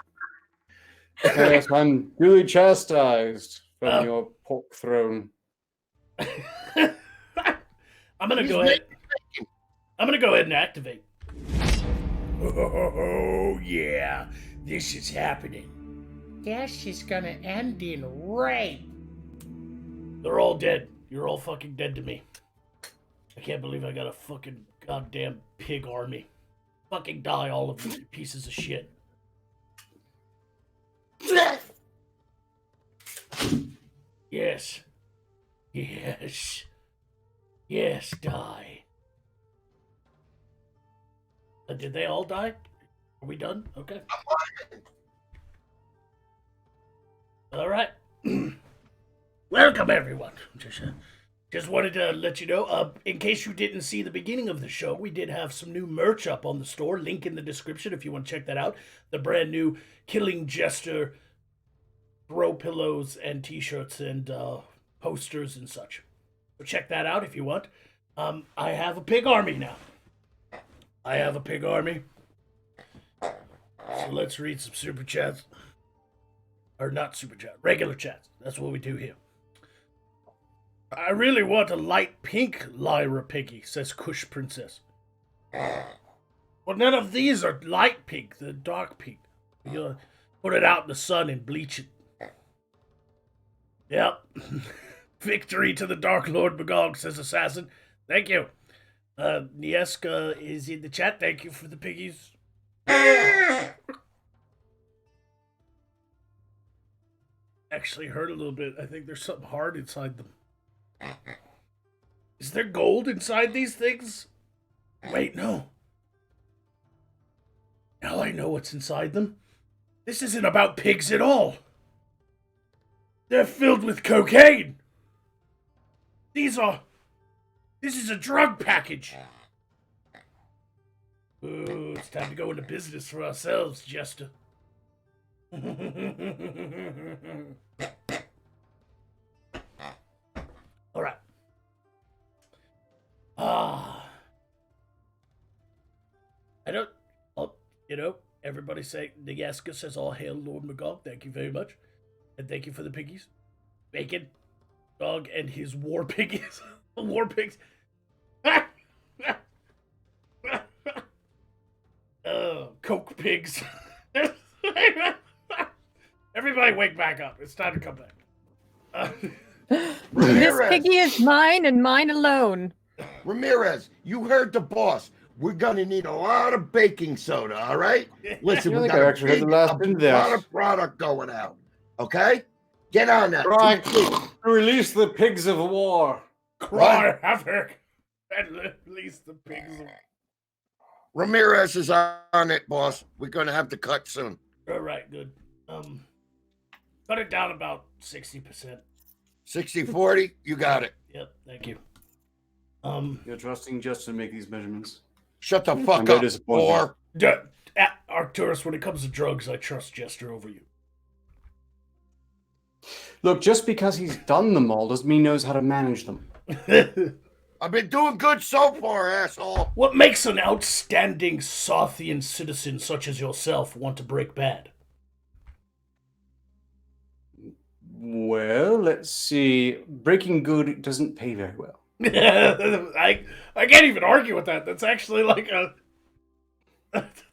yes, I'm duly chastised from your pork throne. I'm gonna go ahead. I'm gonna go ahead and activate. Oh yeah, this is happening. This is gonna end in rape. They're all dead. You're all fucking dead to me. I can't believe I got a fucking goddamn pig army. Fucking die, all of you pieces of shit. Yes. Yes. Yes, die. Did they all die? Are we done? Okay. All right. Welcome, everyone. Just wanted to let you know, in case you didn't see the beginning of the show, we did have some new merch up on the store. Link in the description if you want to check that out. The brand new Killing Jester throw pillows and t-shirts and posters and such. So check that out if you want. I have a pig army now. I have a pig army. So let's read some super chats. Or not super chat, regular chats. That's what we do here. I really want a light pink Lyra piggy, says Kush Princess. Well, none of these are light pink, they're dark pink. You gotta put it out in the sun and bleach it. Yep. Victory to the Dark Lord Magog, says Assassin. Thank you. Nieska is in the chat. Thank you for the piggies. Actually hurt a little bit. I think there's something hard inside them. Is there gold inside these things? Wait, no. Now I know what's inside them. This isn't about pigs at all. They're filled with cocaine. This is a drug package. Ooh, it's time to go into business for ourselves, Jester. All right. I don't. Everybody say Nyaska says all hail Lord Magog. Thank you very much, and thank you for the piggies, bacon, dog, and his war piggies, war pigs. Coke pigs. Everybody wake back up. It's time to come back. This piggy is mine and mine alone. Ramirez, you heard the boss. We're gonna need a lot of baking soda, all right? Listen, I we think got I a actually heard the last bit of that. lot of product going out, okay? Get on that. Right. Release the pigs of war. Cry havoc and release the pigs. Ramirez is on it, boss. We're gonna have to cut soon. All right, good. Cut it down about 60%. 60-40, you got it. Yep, thank you. You're trusting just to make these measurements. Shut the I'm fuck very up, disappointed. or Arcturus, when it comes to drugs, I trust Jester over you. Look, just because he's done them all doesn't mean he knows how to manage them. I've been doing good so far, asshole. What makes an outstanding Sothian citizen such as yourself want to break bad? Well, let's see. Breaking good doesn't pay very well. I can't even argue with that. That's actually like a...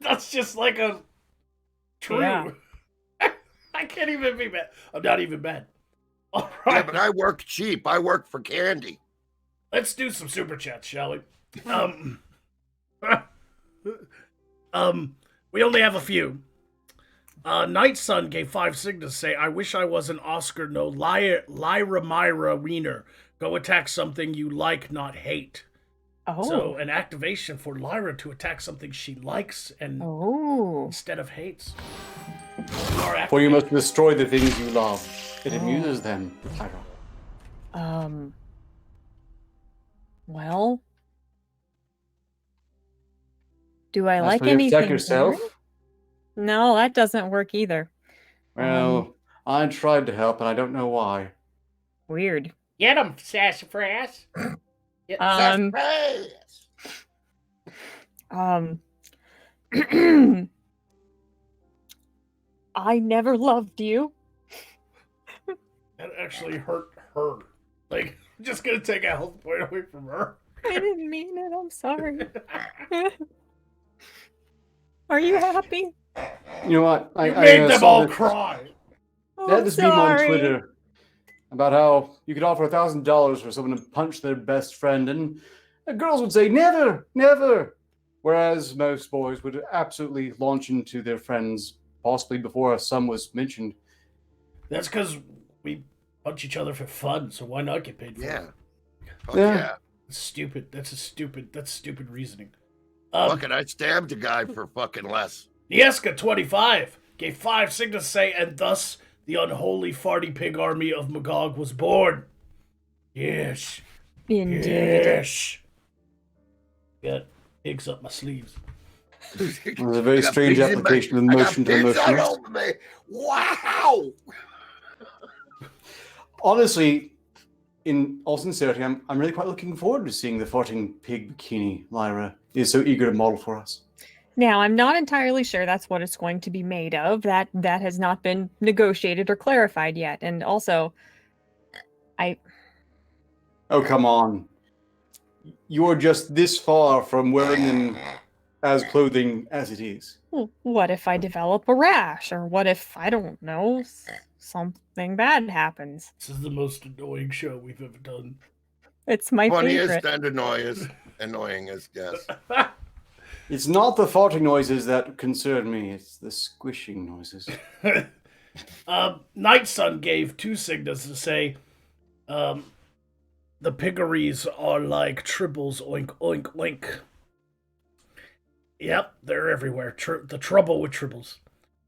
That's just like a... True. Yeah. I can't even be mad. I'm not even mad. All Yeah, right. but I work cheap. I work for candy. Let's do some super chats, shall we? We only have a few. Night Sun gave 5 signals to say, I wish I was an Oscar, no Lyra Myra Wiener. Go attack something you like, not hate. Oh. So an activation for Lyra to attack something she likes and instead of hates. For you must destroy the things you love. It amuses them, Lyra. Well, do I As like for you anything? attack yourself? better? No, that doesn't work either. Well, I tried to help, and I don't know why. Weird. Get him, sassafras. Sassafras. I never loved you. That actually hurt her. Like, I'm just gonna take a health point away from her. I didn't mean it. I'm sorry. Are you happy? You know what? You made them saw all this- cry. They had I'm this meme on sorry. Twitter about how you could offer $1,000 for someone to punch their best friend, and girls would say, never, never. Whereas most boys would absolutely launch into their friends, possibly before a sum was mentioned. That's because we punch each other for fun, so why not get paid for Yeah. it? Fuck Yeah. yeah. That's stupid. That's stupid reasoning. Fucking, I stabbed a guy for fucking less. Nieska 25 gave 5 signals to say, and thus the unholy farty pig army of Magog was born. Yes. Indeed. Yes. Got pigs up my sleeves. It was a very I got strange pigs in my- application of I got motion to pigs all emotionless. over me. Wow. Honestly, in all sincerity, I'm really quite looking forward to seeing the farting pig bikini Lyra is so eager to model for us. Now, I'm not entirely sure that's what it's going to be made of. That has not been negotiated or clarified yet. And also, Oh, come on. You're just this far from wearing them as clothing as it is. what if I develop a rash? Or what if, I don't know, something bad happens? This is the most annoying show we've ever done. It's my Funniest favorite. and annoyingest, yes. It's not the farting noises that concern me, it's the squishing noises. Night Sun gave 2 signals to say, the piggeries are like tribbles, oink, oink, oink. Yep, they're everywhere. The trouble with tribbles.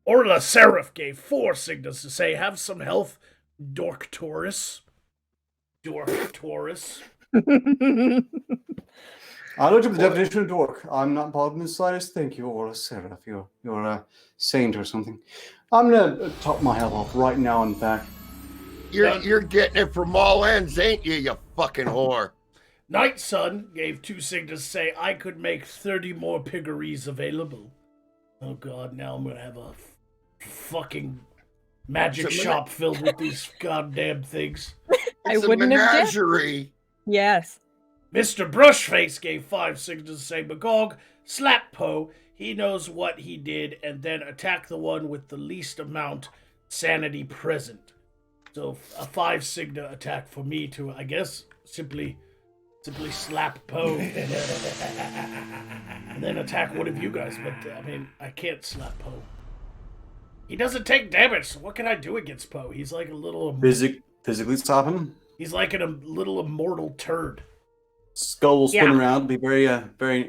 Orla Seraph gave 4 signals to say, have some health, Dork Taurus. Dork Taurus. I looked up the definition of dork. I'm not bothered in the slightest. Thank you, Orla Seraph. You're a saint or something. I'm gonna top my health off right now, in fact. You're getting it from all ends, ain't you, you fucking whore? Night Sun gave 2 signals to say, I could make 30 more piggeries available. Oh god, now I'm gonna have a fucking magic shop filled with these goddamn things. I It's a wouldn't have guessed. menagerie. Yes. Mr. Brushface gave 5 signals to say, Magog, slap Poe, he knows what he did, and then attack the one with the least amount sanity present. So a 5 signa attack for me to, I guess, simply slap Poe and then attack one of you guys. But I mean, I can't slap Poe. He doesn't take damage, so what can I do against Poe? He's like a little Physically stop him. he's like a little immortal turd. Skull will spin Yeah. around. Be very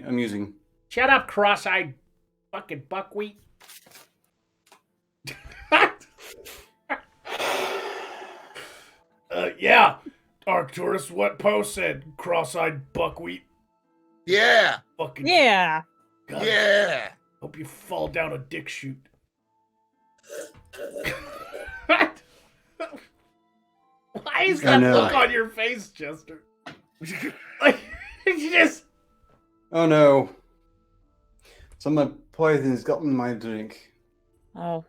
amusing. Shut up, cross-eyed fucking buckwheat. Yeah, Arcturus, what Poe said, cross-eyed buckwheat. Yeah. Fucking Yeah. God. Yeah. Hope you fall down a dick chute. Why is that look on your face, Chester? Like, you just... Oh no. Some of the poison has gotten in my drink. Oh.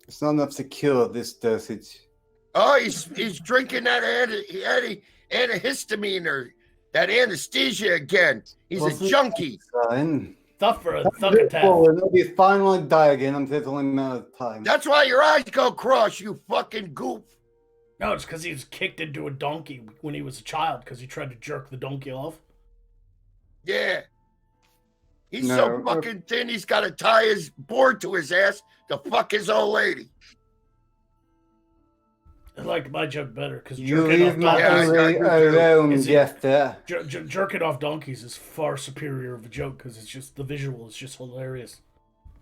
It's not enough to kill this dosage. Oh, he's drinking that antihistamine or that anesthesia again. He's a junkie. Fine. Tough for a thug attack. It'll be fine when I die again. I'm it's only a matter of time. That's why your eyes go cross, you fucking goof. No, it's because he was kicked into a donkey when he was a child because he tried to jerk the donkey off. Yeah. He's so fucking thin, he's got to tie his board to his ass to fuck his old lady. I liked my joke better because You leave my alone, Jester. Jerking off donkeys is far superior of a joke because it's just the visual is just hilarious.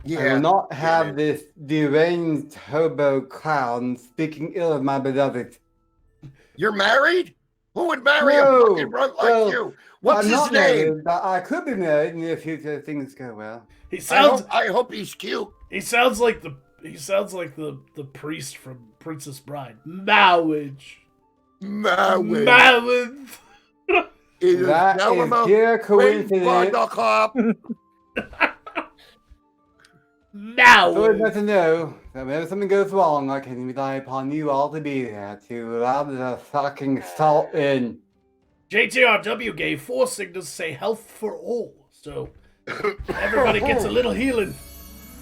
I will not have this deranged hobo clown speaking ill of my beloved. You're married? Who would marry a fucking runt like you? What's I'm his not name? Married, but I could be married in the future if things go well. He sounds. I hope he's cute. He sounds like the priest from Princess Bride. Marriage. That is pure coincidence. Now, so it's better to know that whenever something goes wrong, I can rely upon you all to be there to allow the fucking salt in. JTRW gave 4 signals to say health for all, so everybody gets a little healing.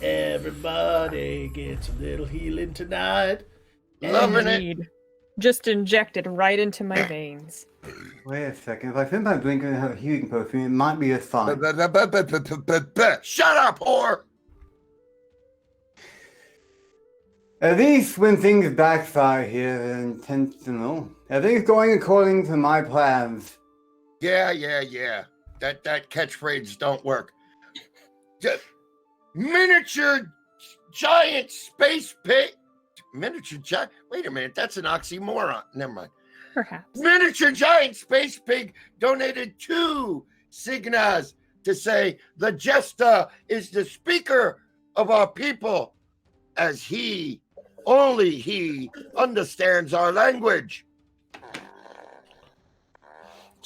Everybody gets a little healing tonight. Loving it. Just injected right into my veins. Wait a second. If I think my blink and have a healing potion, it might be a sign. Shut up, whore! At least when things backfire here, they're intentional. Everything's going according to my plans. Yeah. That catchphrase don't work. Miniature giant space pig. Miniature giant. Wait a minute, that's an oxymoron. Never mind. Perhaps. Miniature giant space pig donated 2 signas to say the jester is the speaker of our people, as only he understands our language.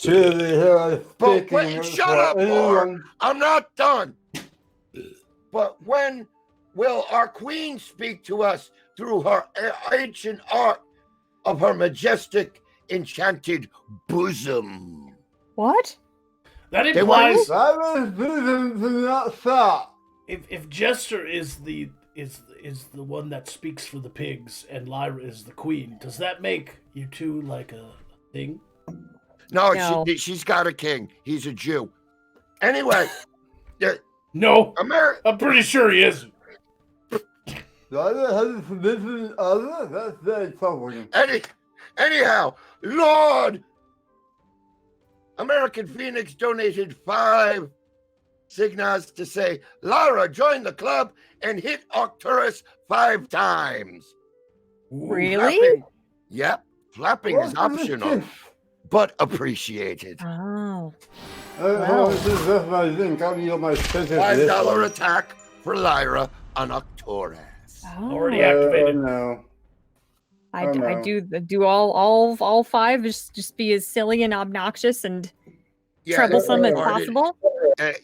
But wait, shut up, whore. I'm not done. But when will our queen speak to us through her ancient art of her majestic, enchanted bosom? What? That implies If if Jester is the one that speaks for the pigs and Lyra is the queen, does that make you two like a thing? No. She's got a king. He's a Jew. Anyway. No. I'm pretty sure he isn't. Anyhow, Lord, American Phoenix donated 5 signas to say, Lara, join the club and hit Arcturus 5 times. Really? Flapping. Yep. Flapping is optional, but appreciated. Oh. $5 attack for Lyra on Arcturus. Oh. Already activated. No. I do all 5 just be as silly and obnoxious and troublesome as possible.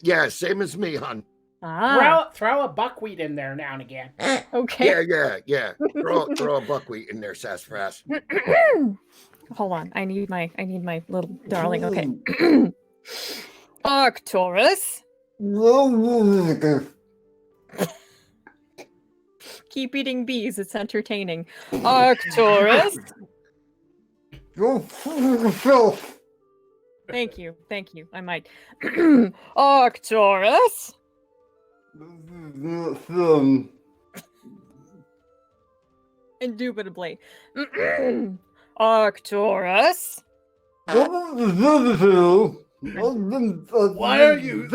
Yeah, same as me, hon. Throw a buckwheat in there now and again. Okay. Yeah. Throw a buckwheat in there, sassafras. Hold on. I need my little darling. Okay. Arcturus. Keep eating bees. It's entertaining. Arcturus. Thank you. I might. Arcturus. Indubitably. Arcturus. Why are you?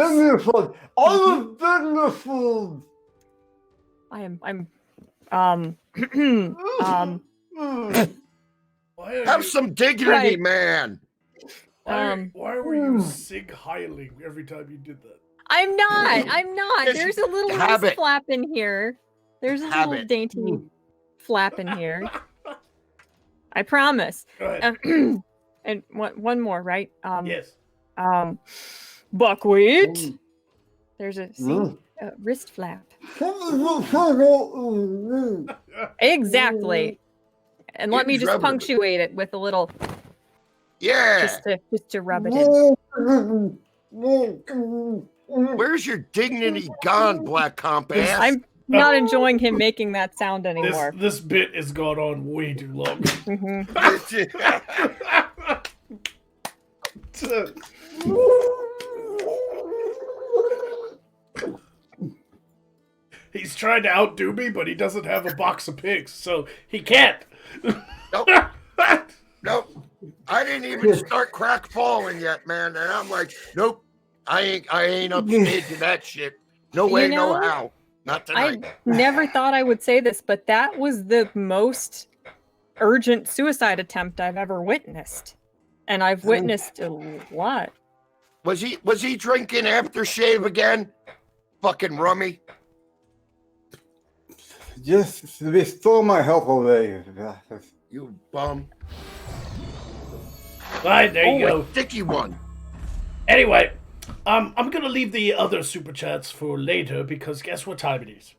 Have some dignity, right. man. Why were you sig-heiling every time you did that? I'm not. Just There's a little have wrist it. flap in here. There's a Have little it. dainty flap in here. I promise. Go ahead. And one more, right? Yes. Buckwheat. There's a wrist flap. Exactly. And let me just punctuate it with a little, Yeah. just to rub it in. Where's your dignity gone, Black Comp ass? I'm not enjoying him making that sound anymore. This bit has gone on way too long. He's trying to outdo me, but he doesn't have a box of pigs, so he can't. Nope. Nope. I didn't even start crack falling yet, man. And I'm like, nope. I ain't up to stage of that shit. No way, no how. Not tonight. I never thought I would say this, but that was the most urgent suicide attempt I've ever witnessed. And I've witnessed a lot. Was he drinking aftershave again? Fucking rummy. Just restore my health away. You bum. Right, there you go. A sticky one. Anyway, I'm gonna leave the other super chats for later because guess what time it is?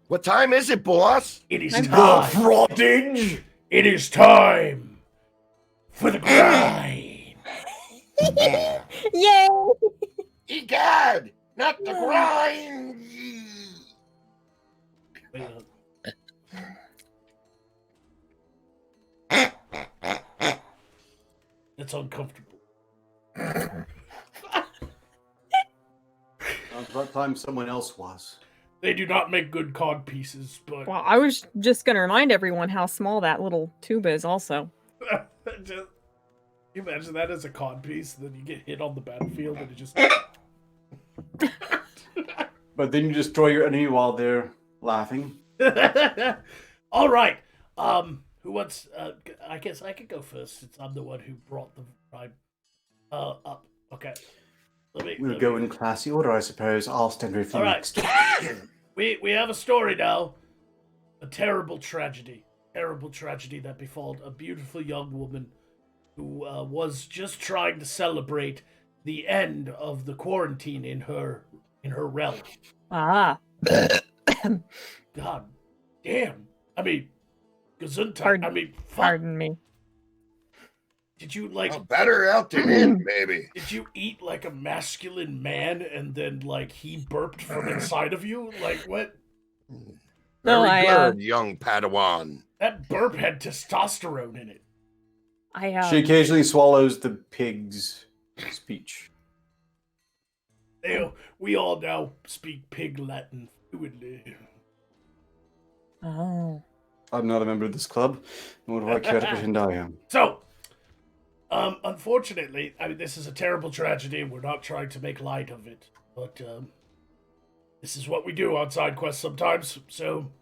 What time is it, boss? It is I'm time. Frottage! It is time for the grind. Yay! Egad! Not the grind! Wait, it's uncomfortable. About time someone else was. They do not make good cod pieces, but Well, I was just going to remind everyone how small that little tube is also. just, you imagine that as a cod piece, then you get hit on the battlefield and it just... But then you destroy your enemy while they're laughing. All right. Who wants? I guess I could go first since I'm the one who brought the rhyme up. Okay. We'll go in classy order, I suppose. I'll stand with you All right. next. We have a story now. A terrible tragedy. Terrible tragedy that befall a beautiful young woman who was just trying to celebrate the end of the quarantine in her realm. Ah. God damn. I mean, gesundheit. Pardon- I mean, fuck. Pardon me. Did you like? Oh, better out than in, baby. Did you eat like a masculine man and then like he burped from inside of you? Like what? No, Very I, good, young Padawan. That burp had testosterone in it. She occasionally swallows the pig's speech. We all now speak pig Latin fluently. Oh. I'm not a member of this club, nor do I care to pretend I am. So, unfortunately, I mean, this is a terrible tragedy, and we're not trying to make light of it, but this is what we do on side quests sometimes. So,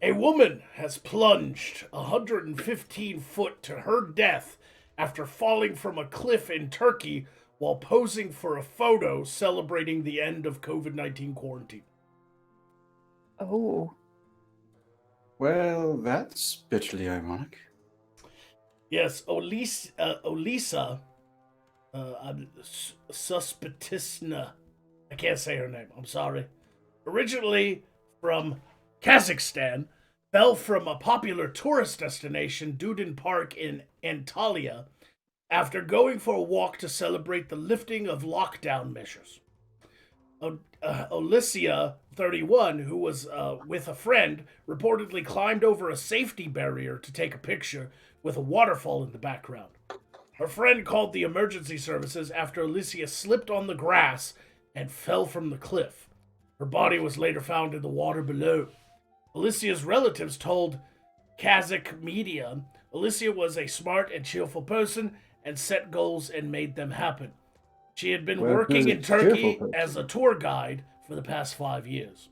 a woman has plunged 115 foot to her death after falling from a cliff in Turkey while posing for a photo celebrating the end of COVID-19 quarantine. Oh. Well, that's bitterly ironic. Yes, Olisa Suspitisna. I can't say her name, I'm sorry. Originally from Kazakhstan, fell from a popular tourist destination, Dudin Park in Antalya, after going for a walk to celebrate the lifting of lockdown measures. Alicia, 31, who was with a friend, reportedly climbed over a safety barrier to take a picture with a waterfall in the background. Her friend called the emergency services after Alicia slipped on the grass and fell from the cliff. Her body was later found in the water below. Alicia's relatives told Kazakh media Alicia was a smart and cheerful person and set goals and made them happen. She had been working in Turkey as a tour guide for the past 5 years.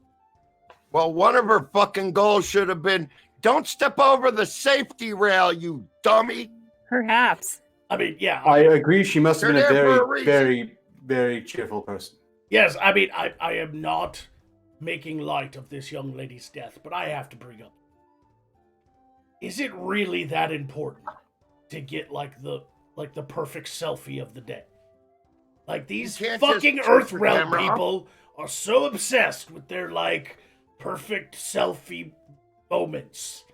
Well, one of her fucking goals should have been, don't step over the safety rail, you dummy. Perhaps. I mean, yeah. I agree. She must have been They're a there for a very, reason. very, very cheerful person. Yes, I mean, I am not making light of this young lady's death, but I have to bring up. Is it really that important to get like the perfect selfie of the day? Like these You can't fucking just shoot Earth the Realm camera. people are so obsessed with their like perfect selfie moments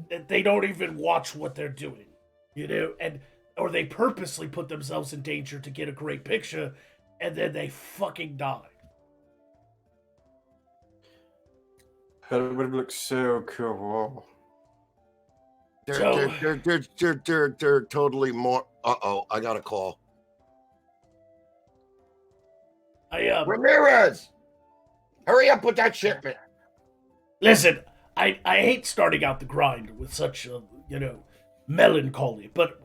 that they don't even watch what they're doing, you know, or they purposely put themselves in danger to get a great picture, and then they fucking die. That would have looked so cool. They're totally more. I got a call. Ramirez, hurry up with that shipment. Listen, I hate starting out the grind with such melancholy, but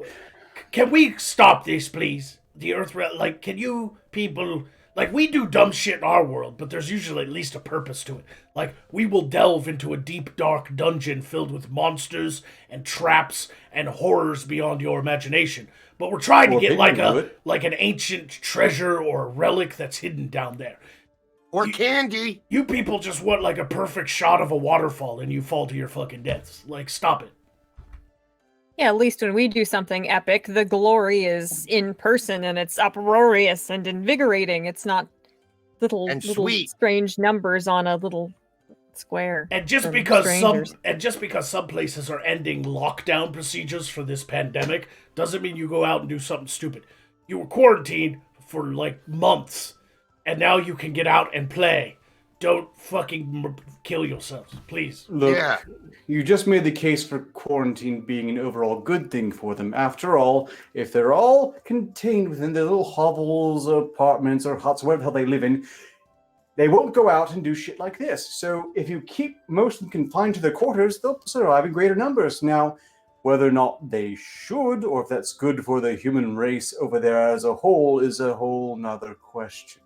can we stop this, please? The Earth, like, can you people, like, we do dumb shit in our world, but there's usually at least a purpose to it. Like, we will delve into a deep, dark dungeon filled with monsters and traps and horrors beyond your imagination. But we're trying to get like an ancient treasure or a relic that's hidden down there. Or candy. You people just want like a perfect shot of a waterfall and you fall to your fucking deaths. Like, stop it. Yeah, at least when we do something epic, the glory is in person and it's uproarious and invigorating. It's not little sweet. Strange numbers on a little square. And just because some places are ending lockdown procedures for this pandemic doesn't mean you go out and do something stupid. You were quarantined for like months, and now you can get out and play. Don't fucking kill yourselves, please. Look, you just made the case for quarantine being an overall good thing for them. After all, if they're all contained within their little hovels or apartments or huts, whatever the hell they live in, they won't go out and do shit like this. So if you keep most of them confined to their quarters, they'll survive in greater numbers. Now, whether or not they should, or if that's good for the human race over there as a whole, is a whole nother question.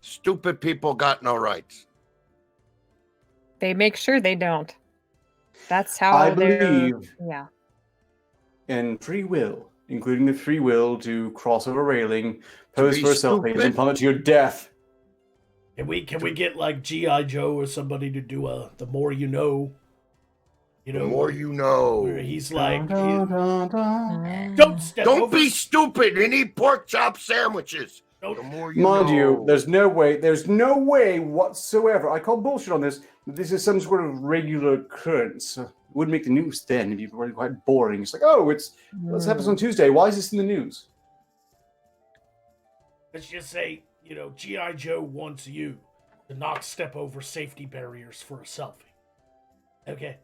Stupid people got no rights. They make sure they don't. That's how I believe in free will, including the free will to cross over a railing, pose for a selfie, and plummet to your death. Can we get like G.I. Joe or somebody to do the more you know? You know, the more you know. Where he's like, don't be stupid and eat pork chop sandwiches. The more you Mind know. you, there's no way whatsoever. I call bullshit on this. This is some sort of regular occurrence. It wouldn't make the news then. It'd be really quite boring. It's like, let's have this on Tuesday. Why is this in the news? Let's just say, G.I. Joe wants you to not step over safety barriers for a selfie. Okay.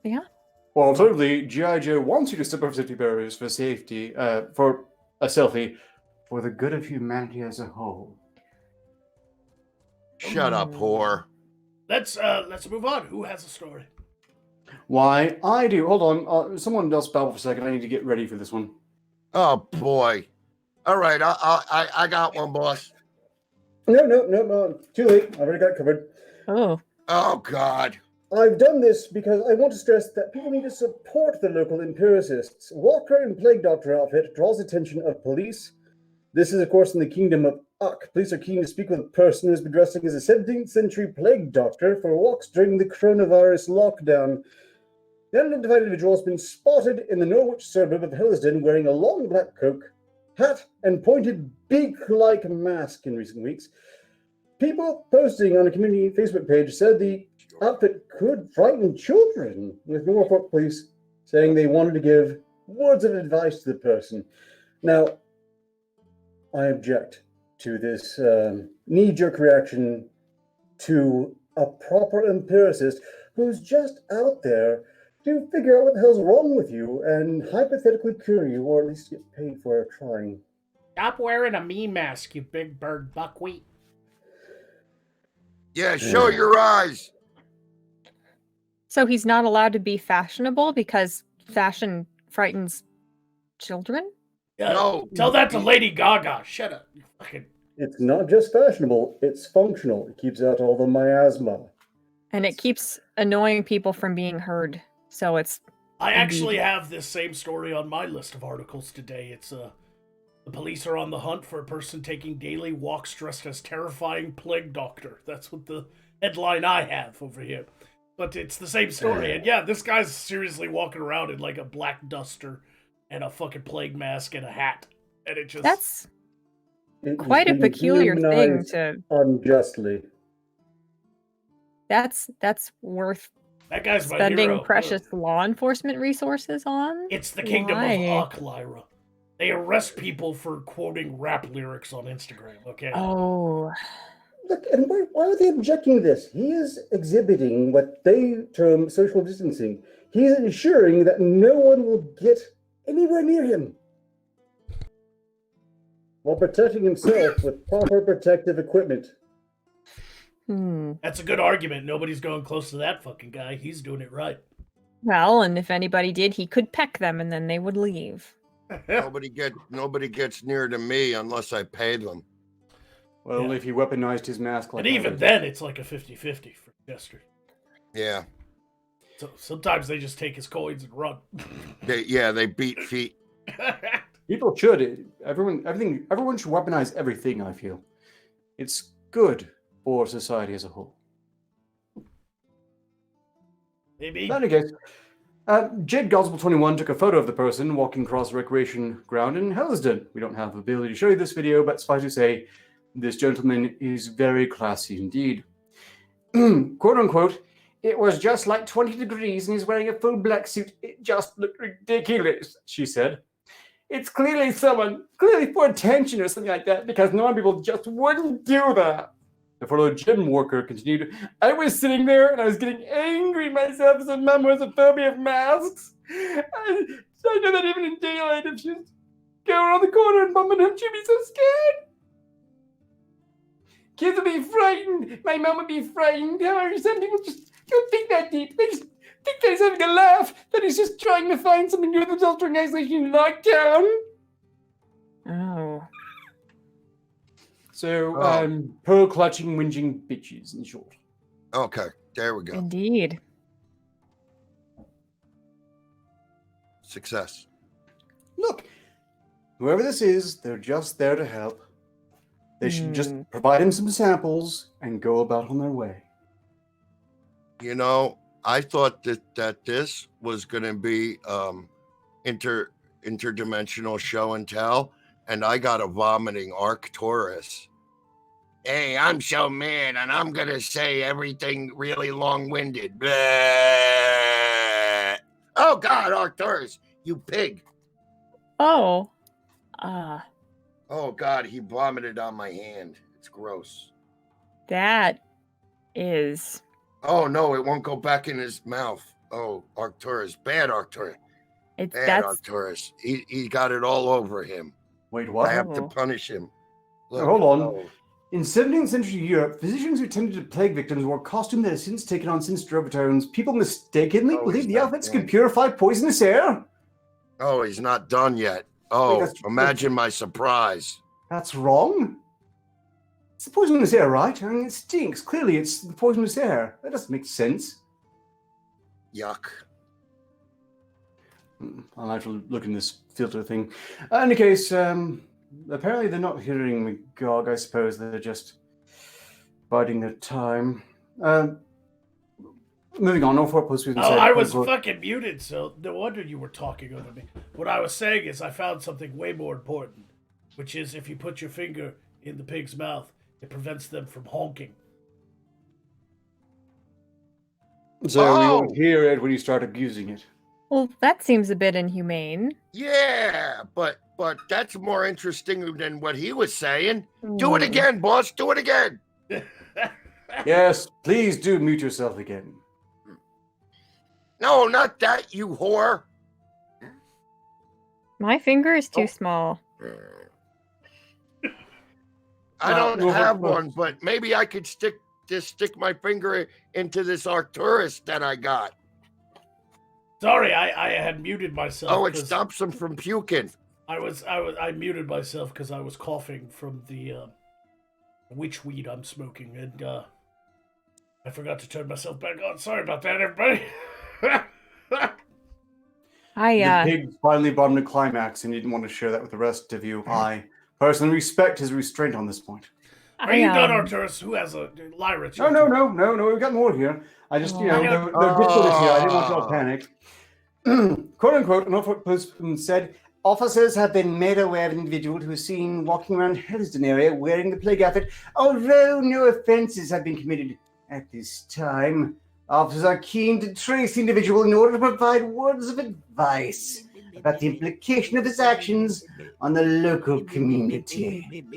Yeah. Well, alternatively, G.I. Joe wants you to step over safety barriers for safety, for a selfie, for the good of humanity as a whole. Shut up, whore. Let's move on. Who has a story? Why, I do. Hold on. Someone else babble for a second. I need to get ready for this one. Oh, boy. All right, I got one, boss. No. Too late. I already got it covered. Oh, God. I've done this because I want to stress that people need to support the local empiricists. Walker and Plague Doctor outfit draws attention of police. This is, of course, in the kingdom of Uck. Police are keen to speak with a person who has been dressing as a 17th century plague doctor for walks during the coronavirus lockdown. The unidentified individual has been spotted in the Norwich suburb of Hillsden wearing a long black coat, hat, and pointed beak-like mask in recent weeks. People posting on a community Facebook page said the outfit could frighten children, with Norfolk police saying they wanted to give words of advice to the person. Now, I object to this knee-jerk reaction to a proper empiricist who's just out there to figure out what the hell's wrong with you and hypothetically cure you, or at least get paid for trying. Stop wearing a me mask, you big bird buckwheat. Yeah, show your eyes. So he's not allowed to be fashionable because fashion frightens children? No. Tell that to Lady Gaga. Shut up. You fucking... It's not just fashionable, it's functional. It keeps out all the miasma. And it keeps annoying people from being heard. So it's... I actually have this same story on my list of articles today. It's The police are on the hunt for a person taking daily walks dressed as terrifying plague doctor. That's what the headline I have over here. But it's the same story. And yeah, this guy's seriously walking around in like a black duster and a fucking plague mask and a hat. And it just... That's It was quite a being peculiar thing demonized to... unjustly. That's worth That guy's my spending hero. precious law enforcement resources on? It's the kingdom Why? of Uck, Lyra. They arrest people for quoting rap lyrics on Instagram, okay? Oh, Look, and why are they objecting to this? He is exhibiting what they term social distancing. He is ensuring that no one will get anywhere near him, while protecting himself with proper protective equipment. That's a good argument. Nobody's going close to that fucking guy. He's doing it right. Well, and if anybody did, he could peck them and then they would leave. Nobody gets near to me unless I pay them. Well, only if he weaponized his mask like And even that. then, it's like a 50-50 for Chester. Yeah. So sometimes they just take his coins and run. They beat feet. People should. Everyone should weaponize everything, I feel. It's good for society as a whole. Maybe. In any case, Jade Gospel 21 took a photo of the person walking across a recreation ground in Helsden. We don't have the ability to show you this video, but suffice to say, this gentleman is very classy indeed. Quote unquote, "It was just like 20 degrees and he's wearing a full black suit. It just looked ridiculous," she said. "It's clearly for attention or something like that, because normal people just wouldn't do that." The fellow gym worker continued, "I was sitting there and I was getting angry myself as a mum with a phobia of masks. I know that even in daylight, if she's going around the corner and bumping him, she'd be so scared. Kids would be frightened. My mum would be frightened. However, some people just don't think that deep. They just think that he's having a laugh, that he's just trying to find something to do with himself during isolation and lockdown." Oh. So, pearl-clutching, whinging bitches, in short. Okay, there we go. Indeed. Success. Look, whoever this is, they're just there to help. They should just provide him some samples and go about on their way. You know, I thought that this was going to be interdimensional show and tell, and I got a vomiting Arcturus. Hey, I'm so mad, and I'm going to say everything really long-winded. Blah. Oh, God, Arcturus, you pig. Oh. Oh, God, he vomited on my hand. It's gross. That is... Oh, no, it won't go back in his mouth. Oh, Arcturus. Bad Arcturus. Bad Arcturus. He got it all over him. Wait, what? I have to punish him. Look, Hold on. oh. In 17th century Europe, physicians who tended to plague victims wore costume that has since taken on sinister overtones. People mistakenly believed the outfits could purify poisonous air. Oh, he's not done yet. Oh, imagine my surprise. That's wrong. It's the poisonous air, right? I mean, it stinks. Clearly, it's the poisonous air. That doesn't make sense. Yuck. I'll have to look in this filter thing. In any case, apparently they're not hearing Magog. I suppose they're just biding their time. Moving on, I was fucking muted, so no wonder you were talking over me. What I was saying is I found something way more important, which is if you put your finger in the pig's mouth, it prevents them from honking. So you won't hear it when you start abusing it. Well, that seems a bit inhumane. Yeah, but that's more interesting than what he was saying. Do it again, boss. Do it again. Yes, please do mute yourself again. No, not that, you whore. My finger is too small. I don't have one, but maybe I could stick my finger into this Arcturus that I got. Sorry, I had muted myself. Oh, it stops him from puking. I muted myself because I was coughing from the witch weed I'm smoking, and I forgot to turn myself back on. Sorry about that, everybody. The pig finally brought him to climax, and he didn't want to share that with the rest of you. I personally respect his restraint on this point. Are you done, Arcturus? Who has a Lyra? No. We've got more here. I just, there are difficulties here. I didn't want you all panicked. Quote unquote, Norfolk Postman said, officers have been made aware of an individual who is seen walking around Helsden area wearing the plague outfit, although no offences have been committed at this time. Officers are keen to trace the individual in order to provide words of advice about the implication of his actions on the local community.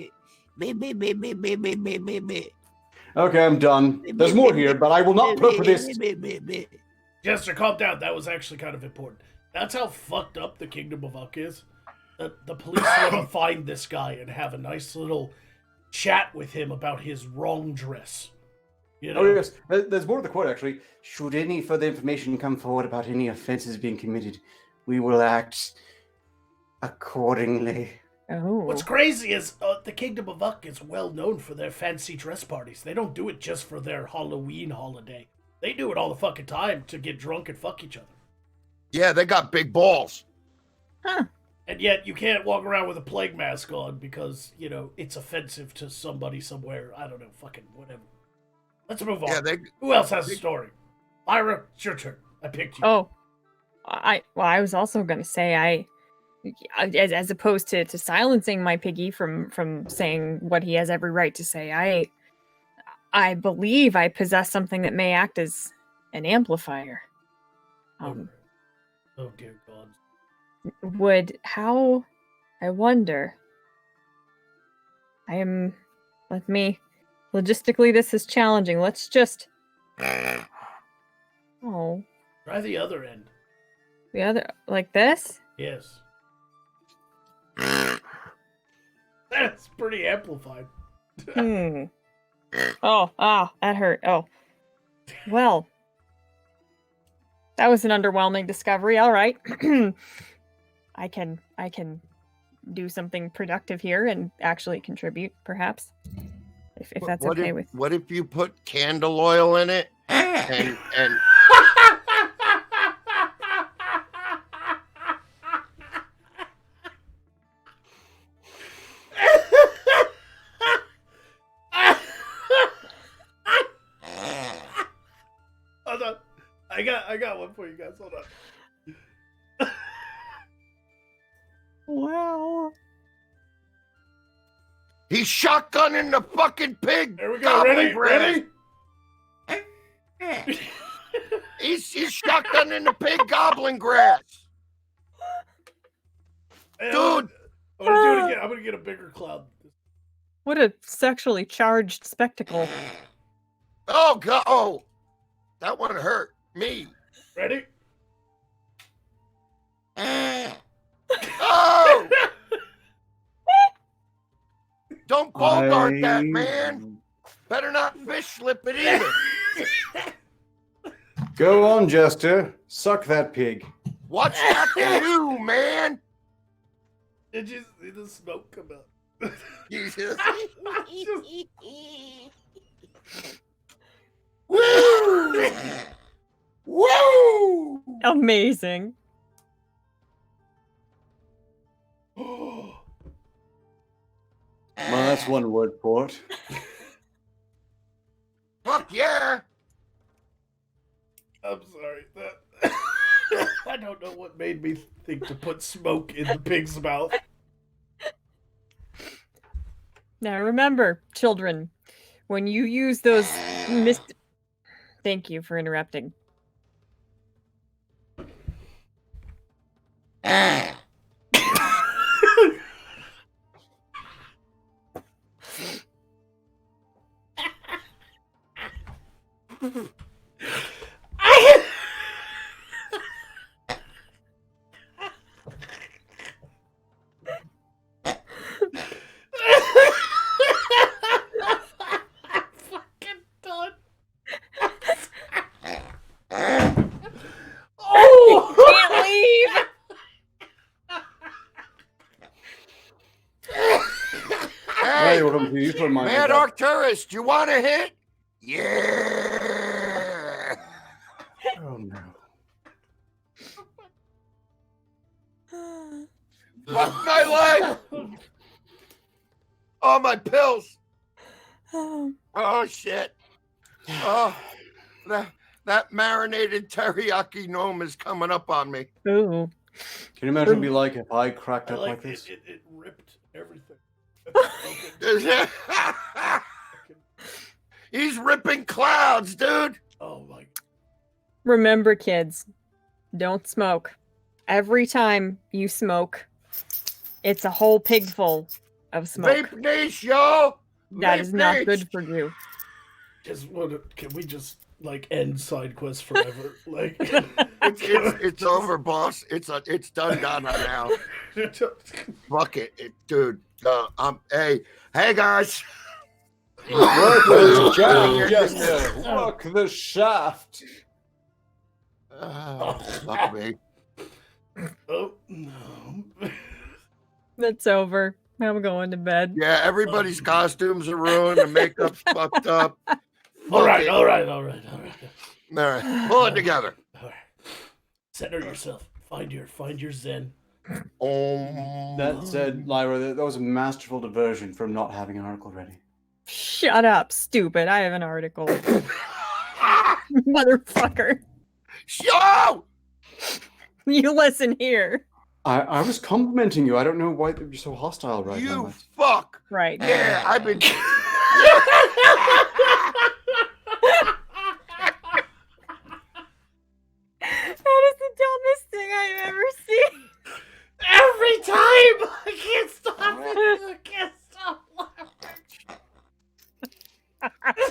Okay, I'm done. There's more here, but I will not put up with this. Jester, calm down. That was actually kind of important. That's how fucked up the Kingdom of Uck is. The police want to find this guy and have a nice little chat with him about his wrong dress. You know? Oh, yes. There's more to the quote, actually. Should any further information come forward about any offenses being committed, we will act accordingly. Oh. What's crazy is the Kingdom of Uck is well known for their fancy dress parties. They don't do it just for their Halloween holiday. They do it all the fucking time to get drunk and fuck each other. Yeah, they got big balls. Huh. And yet you can't walk around with a plague mask on because, it's offensive to somebody somewhere. I don't know, fucking whatever. Let's move on. Yeah, Who else has a story? Lyra, it's your turn. I picked you. Oh. I was also going to say, as opposed to silencing my piggy from saying what he has every right to say, I believe I possess something that may act as an amplifier. Oh dear God. I wonder. Logistically this is challenging. Let's just... Oh. Try the other end. The other, like this? Yes. That's pretty amplified. Oh, that hurt. Oh. Well. That was an underwhelming discovery. All right. I can do something productive here and actually contribute, perhaps. If that's okay with... What if you put candle oil in it and Hold on. I got one for you guys. Hold on. Wow. he's shotgunning the fucking pig? There we go. Ready? He's shotgunning the pig goblin grass. Hey, Dude. I'm gonna do it again. I'm gonna get a bigger cloud. What a sexually charged spectacle. Oh, God. Oh, that one hurt me. Ready? Oh! Don't bogart that, man. Better not fish slip it either. Go on, Jester. Suck that pig. What's that to you, man? Did you see the smoke come out? Jesus. Woo! Woo! Amazing. Well, that's one word for it. Fuck yeah. I'm sorry. I don't know what made me think to put smoke in the pig's mouth. Now remember, children, when you use those Thank you for interrupting. Fucking done. Oh! Can't leave! Hey, welcome to you for my Mad Arcturus, do you want a hit? Yeah. Oh no. Fuck my leg! Oh, my pills! Oh, shit. Oh, that marinated teriyaki gnome is coming up on me. Ooh. Can you imagine what it'd be like if I cracked up like this? It ripped everything. He's ripping clouds, dude. Oh my. Remember, kids, don't smoke. Every time you smoke, it's a whole pig full of smoke. Vape niche, yo. That is not niche. good for you. Can we just like end side quests forever? Like It's over, boss. It's done now. Fuck it, dude. Hey guys. Work the shaft, Jester. Work the shaft. Fuck me. Oh no. That's over. I'm going to bed. Yeah, everybody's costumes are ruined. The makeup's fucked up. All right. All right, pull it together. All right. Center yourself. Find your zen. That said, Lyra, that was a masterful diversion from not having an article ready. Shut up, stupid. I have an article. Motherfucker. Show! You listen here. I was complimenting you. I don't know why you're so hostile right now. You fuck. Right. Yeah, I've been. That is the dumbest thing I've ever seen. Every time I can't stop it. I can't stop laughing.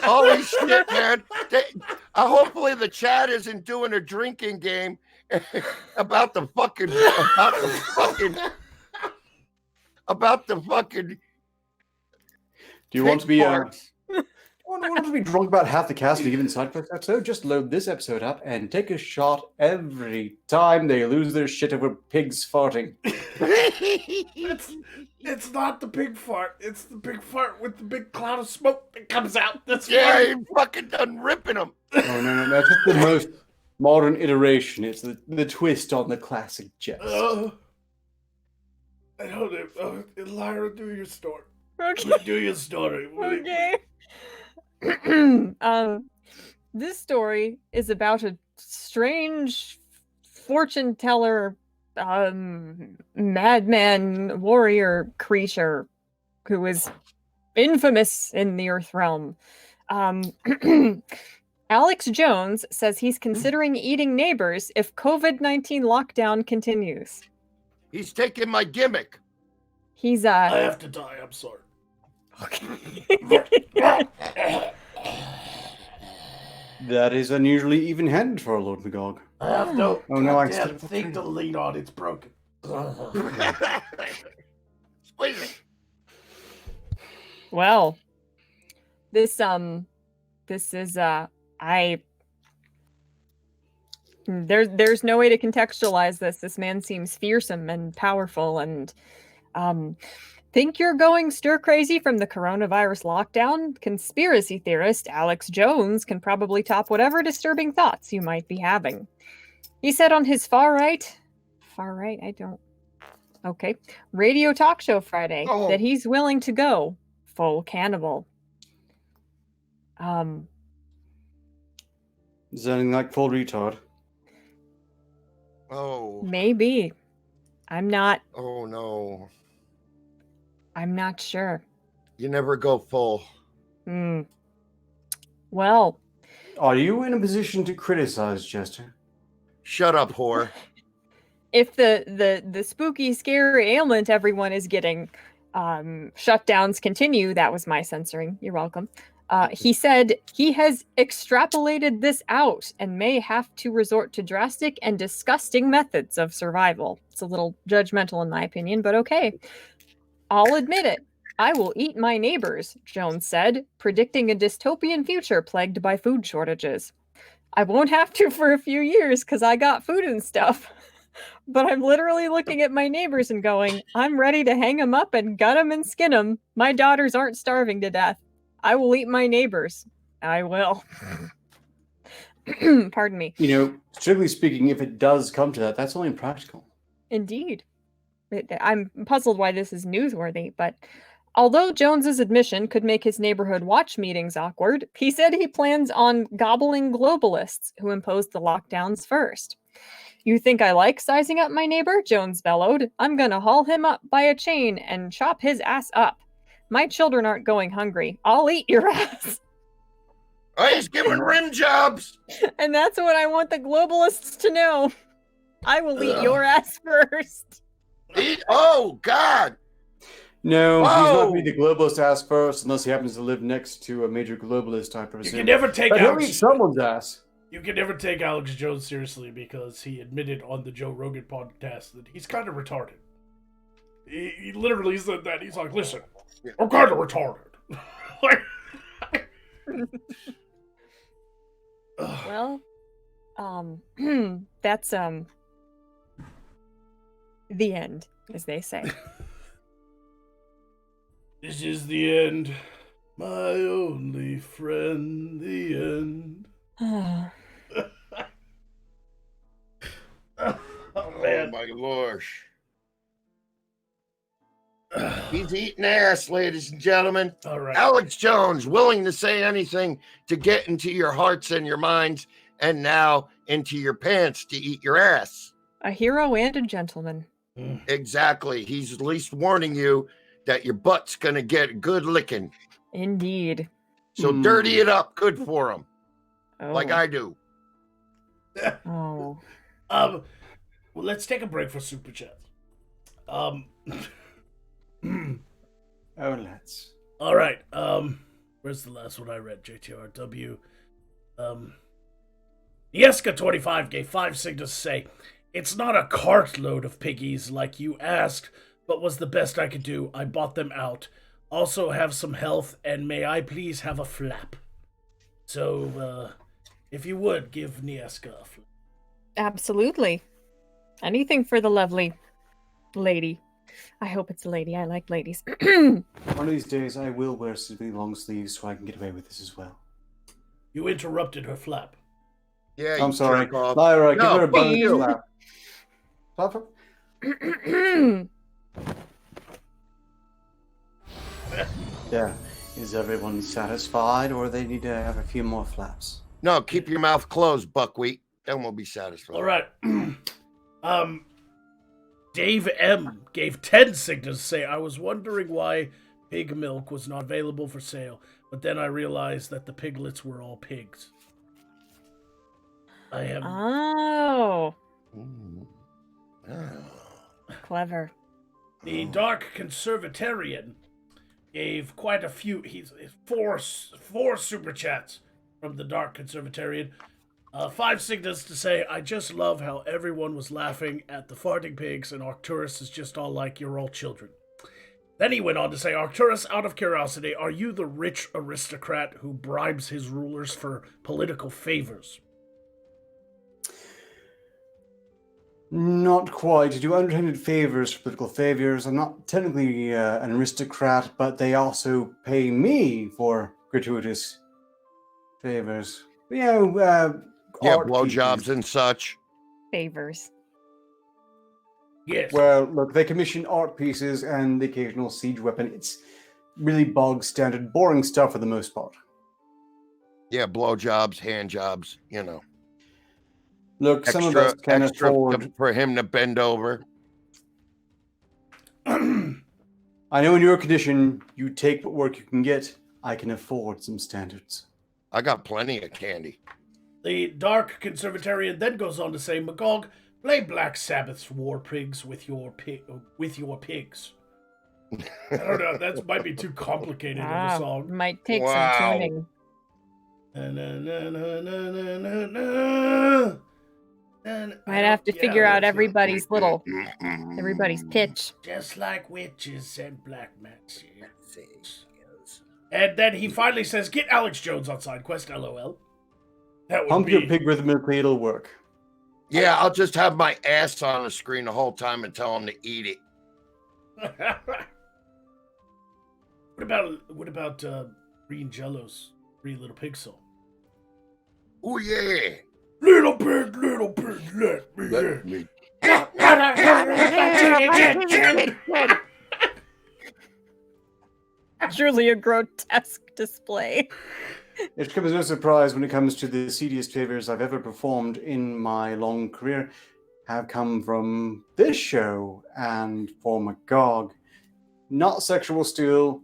Holy shit, man! Hopefully the chat isn't doing a drinking game about the fucking. Do you want to be farts. want to be drunk about half the cast of a given side quest episode? Just load this episode up and take a shot every time they lose their shit over pigs farting. It's not the big fart. It's the big fart with the big cloud of smoke that comes out. That's Yeah, funny. you fucking done ripping them. Oh no, that's just the most modern iteration. It's the twist on the classic jest. I don't know. Lyra, do your story. Okay. Do your story. Okay. This story is about a strange fortune teller, madman warrior creature who is infamous in the Earth realm. Alex Jones says he's considering eating neighbors if COVID-19 lockdown continues. He's taking my gimmick. He's I have to die. I'm sorry. That is unusually even-handed for a Lord Magog. I have no. Oh no, I goddamn skipped the thing train. to lean on. It's broken. Squeeze it. Well, this is there's no way to contextualize this. This man seems fearsome and powerful, and think you're going stir crazy from the coronavirus lockdown? Conspiracy theorist Alex Jones can probably top whatever disturbing thoughts you might be having. He said on his radio talk show Friday that he's willing to go full cannibal. Sounding like full retard. Oh. Maybe. I'm not Oh no. sure. You never go full. Well, Are you in a position to criticize, Jester? Shut up, whore. if the spooky, scary ailment everyone is getting shutdowns continue, that was my censoring. You're welcome. He said he has extrapolated this out and may have to resort to drastic and disgusting methods of survival. It's a little judgmental in my opinion, but okay. I'll admit it. I will eat my neighbors, Jones said, predicting a dystopian future plagued by food shortages. I won't have to for a few years because I got food and stuff. But I'm literally looking at my neighbors and going, I'm ready to hang them up and gut them and skin them. My daughters aren't starving to death. I will eat my neighbors. I will. Pardon me. You know, strictly speaking, if it does come to that, that's only impractical. Indeed. I'm puzzled why this is newsworthy, but although Jones's admission could make his neighborhood watch meetings awkward, he said he plans on gobbling globalists who imposed the lockdowns first. You think I like sizing up my neighbor? Jones bellowed. I'm gonna haul him up by a chain and chop his ass up. My children aren't going hungry. I'll eat your ass. Oh, he's giving rim jobs. And that's what I want the globalists to know. I will eat your ass first. Oh, God. No, he's not Whoa! going to be the globalist ass first unless he happens to live next to a major globalist, I presume. You can never take But he'll Alex. eat someone's ass. You can never take Alex Jones seriously because he admitted on the Joe Rogan podcast that he's kind of retarded. He literally said that. He's like, "Listen, I'm kind of retarded." Well, that's the end, as they say. This is the end, my only friend. The end. Oh, Oh man. Oh, my gosh. He's eating ass, ladies and gentlemen. All right. Alex Jones, willing to say anything to get into your hearts and your minds, and now into your pants to eat your ass. a hero and a gentleman. Exactly. He's at least warning you that your butt's going to get a good licking. Indeed. So dirty it up good for him, Oh. like I do. Oh. Well, let's take a break for super chat. Oh, let's. All right. Where's the last one I read? JTRW. Yeska25 gave 5 signals to say, "It's not a cartload of piggies like you asked, but was the best I could do. I bought them out. Also have some health, and may I please have a flap?" So, if you would, give Nieska a flap. Absolutely. Anything for the lovely lady. I hope it's a lady. I like ladies. One of these days, I will wear simply long sleeves so I can get away with this as well. You interrupted her flap. Yeah, I'm you sorry. jerk off. Lyra, give No, her a bonus you. slap. Yeah. Is everyone satisfied, or they need to have a few more flaps? No, keep your mouth closed, buckwheat. Then we'll be satisfied. All right. Dave M gave 10 signals to say, "I was wondering why pig milk was not available for sale, but then I realized that the piglets were all pigs." I have Oh. Mm. Oh. Clever. the Dark Conservatarian gave quite a few. He's four super chats from the Dark Conservatarian. 5 signals to say, "I just love how everyone was laughing at the farting pigs, and Arcturus is just all like, you're all children." Then he went on to say, "Arcturus, out of curiosity, are you the rich aristocrat who bribes his rulers for political favors?" Not quite. I do underhanded favors for political favors. I'm not technically an aristocrat, but they also pay me for gratuitous favors. You know, Yeah, art blowjobs pieces. and such. Favors. Yes. Well, look, they commission art pieces and the occasional siege weapon. It's really bog standard, boring stuff for the most part. Yeah, blowjobs, hand jobs, you know. Look, some of us can extra afford. for him to bend over. I know in your condition, you take what work you can get. I can afford some standards. I got plenty of candy. The Dark Conservatarian then goes on to say, "Magog, play Black Sabbath's War Pigs with your pigs." I don't know. That might be too complicated of a song. Might take Wow. some tuning. Might have to figure out everybody's pitch. Just like witches and black magic. And then he finally says, "Get Alex Jones on SideQuest, LOL." That would Pump be... your pig rhythmically, it'll work. Yeah, I'll just have my ass on the screen the whole time and tell him to eat it. What about Green Jello's Three Little Pig song? Oh, yeah. Little pig, let me Let in. me Truly a grotesque display. It comes as no surprise when it comes to the seediest favors I've ever performed in my long career have come from this show and for Magog. Not sexual steel.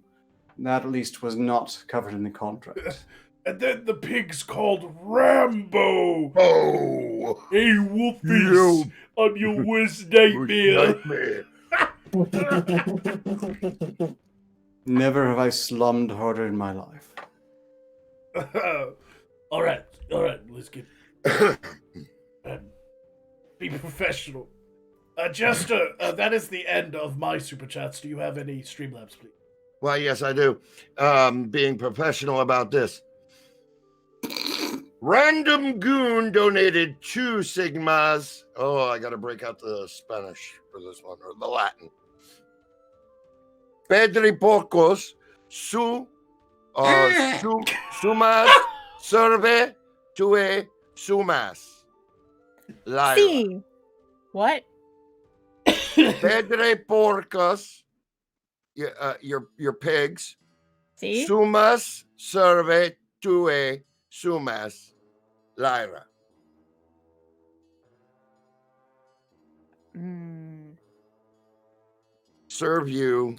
That at least was not covered in the contract. And then the pig's called Rambo. Oh, Hey, Wolfies, I'm your worst nightmare. Never have I slummed harder in my life. all right, let's get be professional. Jester, that is the end of my super chats. Do you have any Streamlabs, please? Well, yes, I do. Being professional about this. Random Goon donated 2 Sigmas. Oh, I got to break out the Spanish for this one, or the Latin. Pedri pocos sumas serve tue sumas. Lyra. See. What? Pedri porcos, your pigs. See? Sumas serve tue sumas. Lyra. Serve you.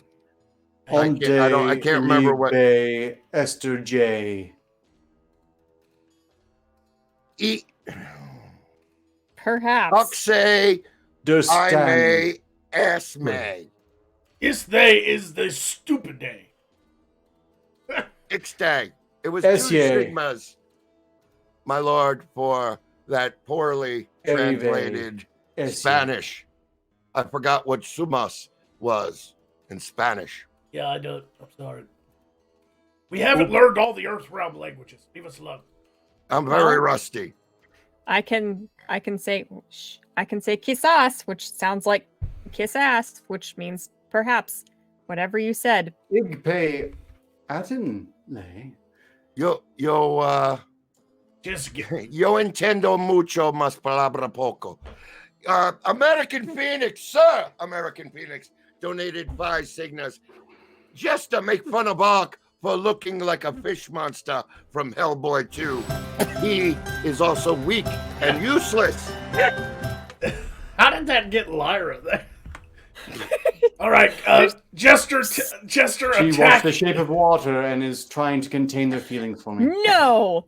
I can't remember what. Esther J. Perhaps. Oxe, I may, S may. Is the stupid day. Ixtag. It was Yes, 2 yea. Sigmas, my lord, for that poorly translated Spanish. I forgot what sumas was in Spanish. Yeah, I don't. I'm sorry. We haven't learned all the Earthrealm languages. Leave us alone. I'm very rusty. I can say quizás, which sounds like kiss ass, which means perhaps. Whatever you said. Igpe Atinle. Yo Just entiendo mucho más palabra poco. American Phoenix, sir. American Phoenix donated 5 Signas just to make fun of Ark for looking like a fish monster from Hellboy 2. He is also weak and useless. How did that get Lyra there? All right, Jester She attack. watched The Shape of Water and is trying to contain their feelings for me. No.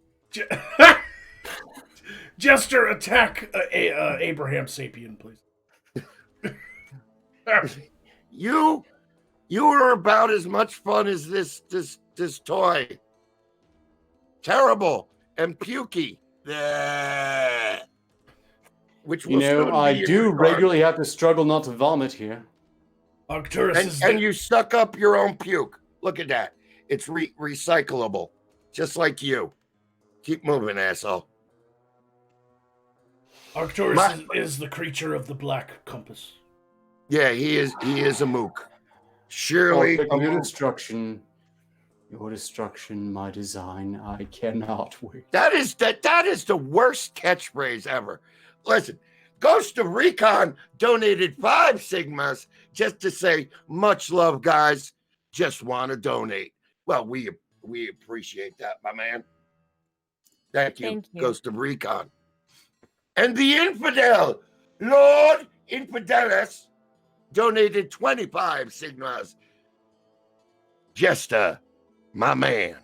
Jester attack Abraham Sapien, please. You are about as much fun as this toy. Terrible and pukey. Which will I do regularly have to struggle not to vomit here. Arcturus and you suck up your own puke. Look at that. It's recyclable, just like you. Keep moving, asshole. Arcturus is the creature of the black compass. Yeah, he is a mook. Surely Your destruction, my design. I cannot wait. That is the worst catchphrase ever. Listen, Ghost of Recon donated 5 Sigmas just to say much love, guys. Just want to donate. Well, we appreciate that, my man. Thank you, Ghost of Recon. And the Infidel, Lord Infidelis, donated 25 Sigmas. Jester, my man.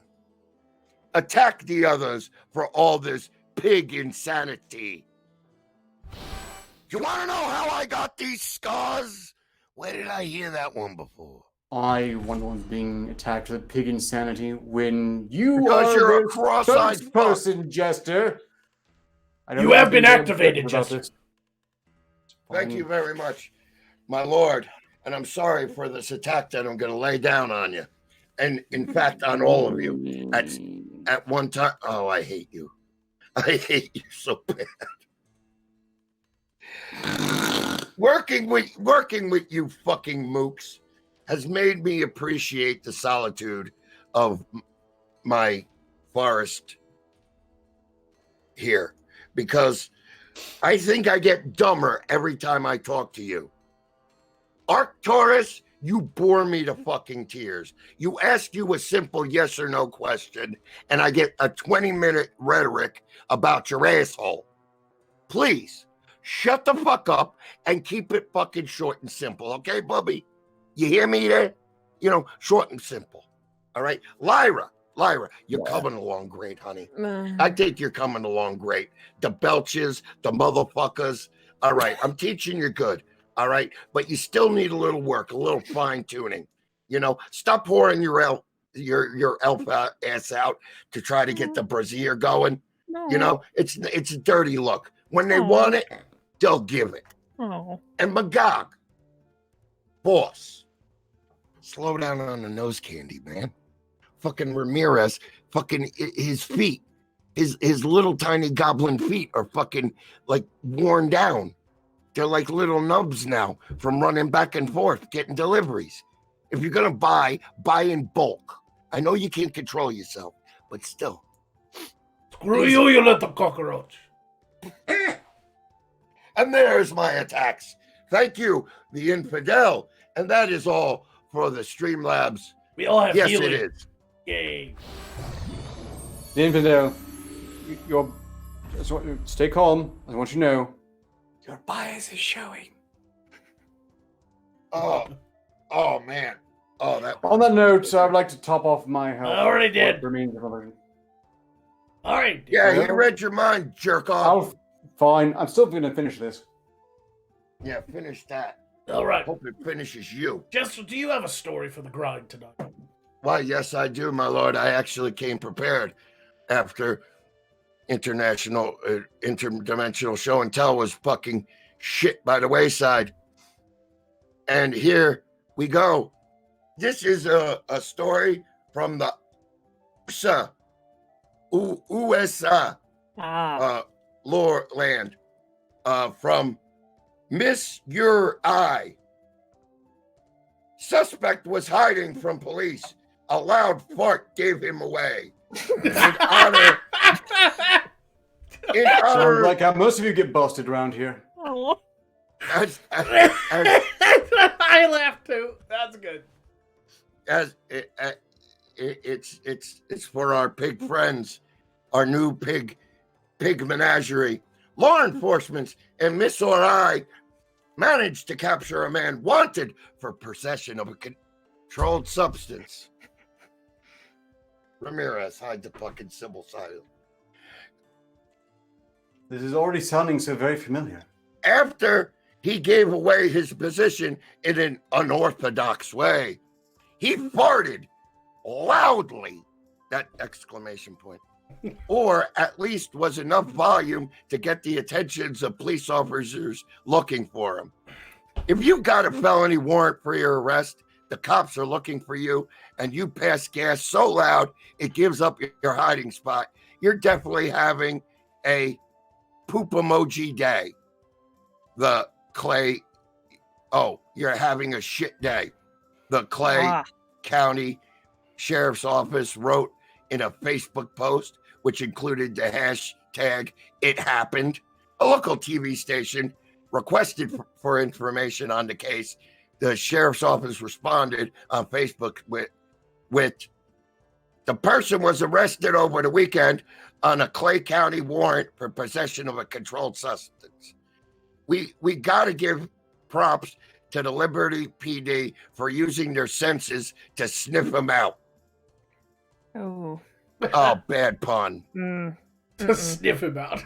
Attack the others for all this pig insanity. You want to know how I got these scars? Where did I hear that one before? I was being attacked with pig insanity when you Because you're a the cross-eyed person, Jester. You have been activated, Jester. Thank you very much, my lord. And I'm sorry for this attack that I'm going to lay down on you. And in fact, on all of you. At one time. Oh, I hate you. I hate you so bad. Working with you fucking mooks has made me appreciate the solitude of my forest here, because I think I get dumber every time I talk to you. Arcturus, you bore me to fucking tears. You ask you a simple yes or no question, and I get a 20-minute rhetoric about your asshole. Please, shut the fuck up and keep it fucking short and simple, okay, Bubby? You hear me there? You know, short and simple. All right? Lyra, you're coming along great, honey. I think you're coming along great. The belches, the motherfuckers. All right, I'm teaching you good. All right, but you still need a little work, a little fine tuning. You know, stop pouring your elf ass out to try to get the brassiere going. You know, it's a dirty look. When they want it, they'll give it. And Magog, boss, slow down on the nose candy, man. Fucking Ramirez, fucking his feet, his little tiny goblin feet are fucking like worn down. They're like little nubs now from running back and forth, getting deliveries. If you're going to buy in bulk. I know you can't control yourself, but still. Screw you, you little cockroach. And there's my attacks. Thank you, the infidel. And that is all for the Streamlabs. We all have yes, healing. It is. Yay. The infidel, stay calm. I want you to know. Your bias is showing. Oh man. Oh, that. On that note, I'd like to top off my health. I already did. All right. Yeah, he read your mind, jerk off. Fine. I'm still going to finish this. Yeah, finish that. All right. Hope it finishes you. Jester, do you have a story for the grind tonight? Why, yes, I do, my lord. I actually came prepared after interdimensional show and tell was fucking shit by the wayside. And here we go. This is a story from the USA lore land from Miss Your Eye. Suspect was hiding from police. A loud fart gave him away. Sounds like how most of you get busted around here. I laughed too. That's good. It's for our pig friends, our new pig menagerie. Law enforcement and Miss or I managed to capture a man wanted for possession of a controlled substance. Ramirez, hide the fucking civil silence. This is already sounding so very familiar. After he gave away his position in an unorthodox way, he farted loudly, that exclamation point, or at least was enough volume to get the attentions of police officers looking for him. If you got a felony warrant for your arrest, the cops are looking for you, and you pass gas so loud it gives up your hiding spot, you're definitely having a poop emoji day. You're having a shit day. The Clay County Sheriff's Office wrote in a Facebook post, which included the hashtag "It Happened." A local TV station requested for information on the case. The sheriff's office responded on Facebook with the person was arrested over the weekend on a Clay County warrant for possession of a controlled substance. We got to give props to the Liberty PD for using their senses to sniff him out. Oh, bad pun. To sniff him out.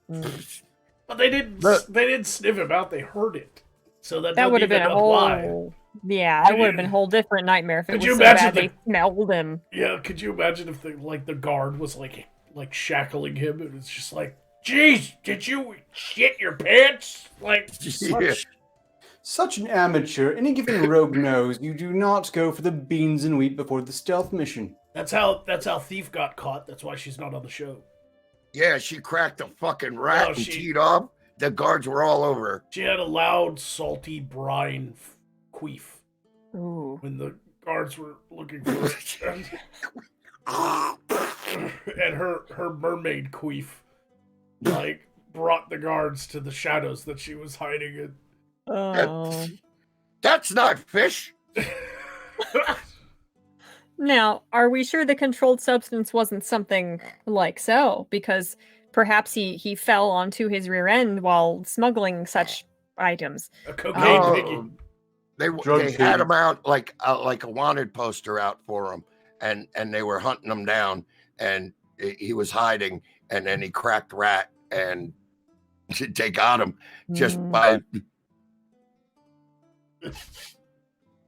But they didn't sniff him out, they heard it. So that would have been a whole... Yeah, that would have been a whole different nightmare if it was so bad they smelled him. Yeah, could you imagine if the guard was like shackling him and it's just like, geez, did you shit your pants? Like, Such an amateur. Any given rogue knows you do not go for the beans and wheat before the stealth mission. That's how Thief got caught. That's why she's not on the show. Yeah, she cracked a fucking rat and teed off. The guards were all over her. She had a loud, salty brine queef. Ooh. When the guards were looking for her. And her mermaid queef, brought the guards to the shadows that she was hiding in. Oh. That's not fish. Now, are we sure the controlled substance wasn't something like so? Because perhaps he fell onto his rear end while smuggling such items. A cocaine piggy. They had him out like a wanted poster out for him, and they were hunting him down, and he was hiding, and then he cracked rat, and they got him just by.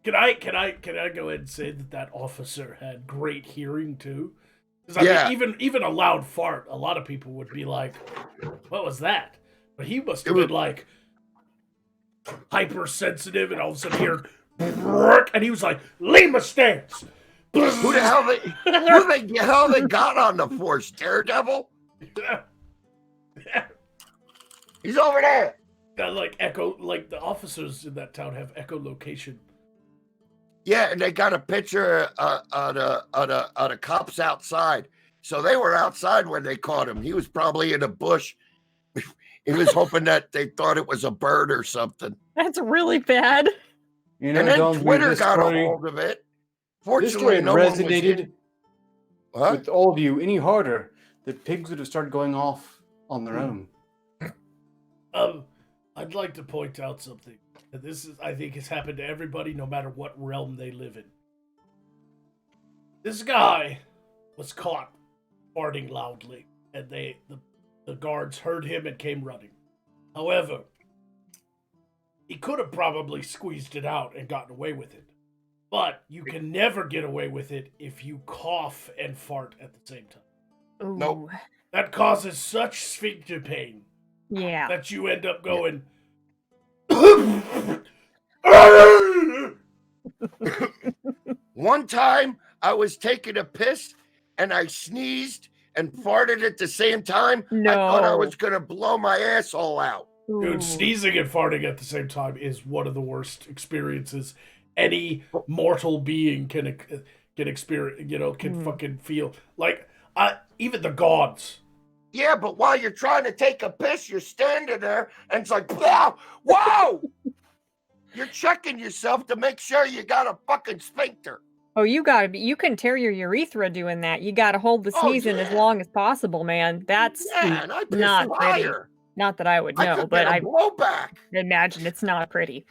Can I go ahead and say that officer had great hearing too? Because I mean, even a loud fart, a lot of people would be like, "What was that?" But he must have been like hypersensitive, and all of a sudden here, and he was like, "Lima stairs." Who the hell they got on the force? Daredevil? He's over there. Like echo, like the officers in that town have echolocation. Yeah, and they got a picture of the cops outside. So they were outside when they caught him. He was probably in a bush. He was hoping that they thought it was a bird or something. That's really bad. You know, And then Don, Twitter got a story, hold of it. this Fortunately, story no one was resonated What? with all of you any harder. The pigs would have started going off on their own. I'd like to point out something. This is, I think, has happened to everybody, no matter what realm they live in. This guy was caught farting loudly, and the guards heard him and came running. However, he could have probably squeezed it out and gotten away with it. But you can never get away with it if you cough and fart at the same time. Ooh. Nope. That causes such sphincter pain Yeah. that you end up going. One time I was taking a piss and I sneezed and farted at the same time. No. I thought I was going to blow my asshole out. Dude, Ooh. sneezing and farting at the same time is one of the worst experiences any mortal being can experience. Can fucking feel. Like, even the gods. Yeah, but while you're trying to take a piss, you're standing there and it's like, wow, whoa! You're checking yourself to make sure you got a fucking sphincter. Oh, you can tear your urethra doing that. You gotta hold the sneeze in as long as possible, man. That's Yeah, and I piss not pretty. higher. Not that I would I know, could but get a I blowback. imagine it's not pretty.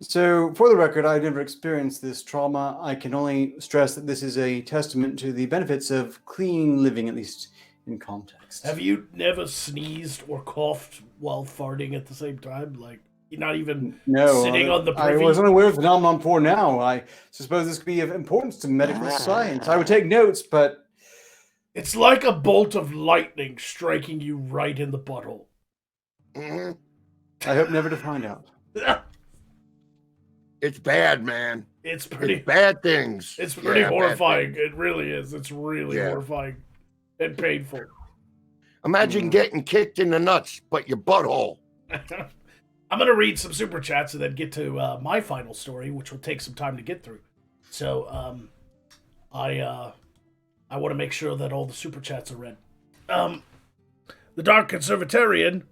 So, for the record, I've never experienced this trauma. I can only stress that this is a testament to the benefits of clean living, at least in context. Have you never sneezed or coughed while farting at the same time? Like, you're not even sitting on the I privy? was unaware of the phenomenon before now. I suppose this could be of importance to medical science. I would take notes, but It's like a bolt of lightning striking you right in the butthole. Mhm. I hope never to find out. It's bad, man. It's pretty. It's bad things. It's pretty Yeah, bad horrifying. things. It really is. It's really Yeah. horrifying and painful. Imagine getting kicked in the nuts, but your butthole. I'm going to read some super chats and then get to my final story, which will take some time to get through. So, I want to make sure that all the super chats are read. The Dark Conservatarian.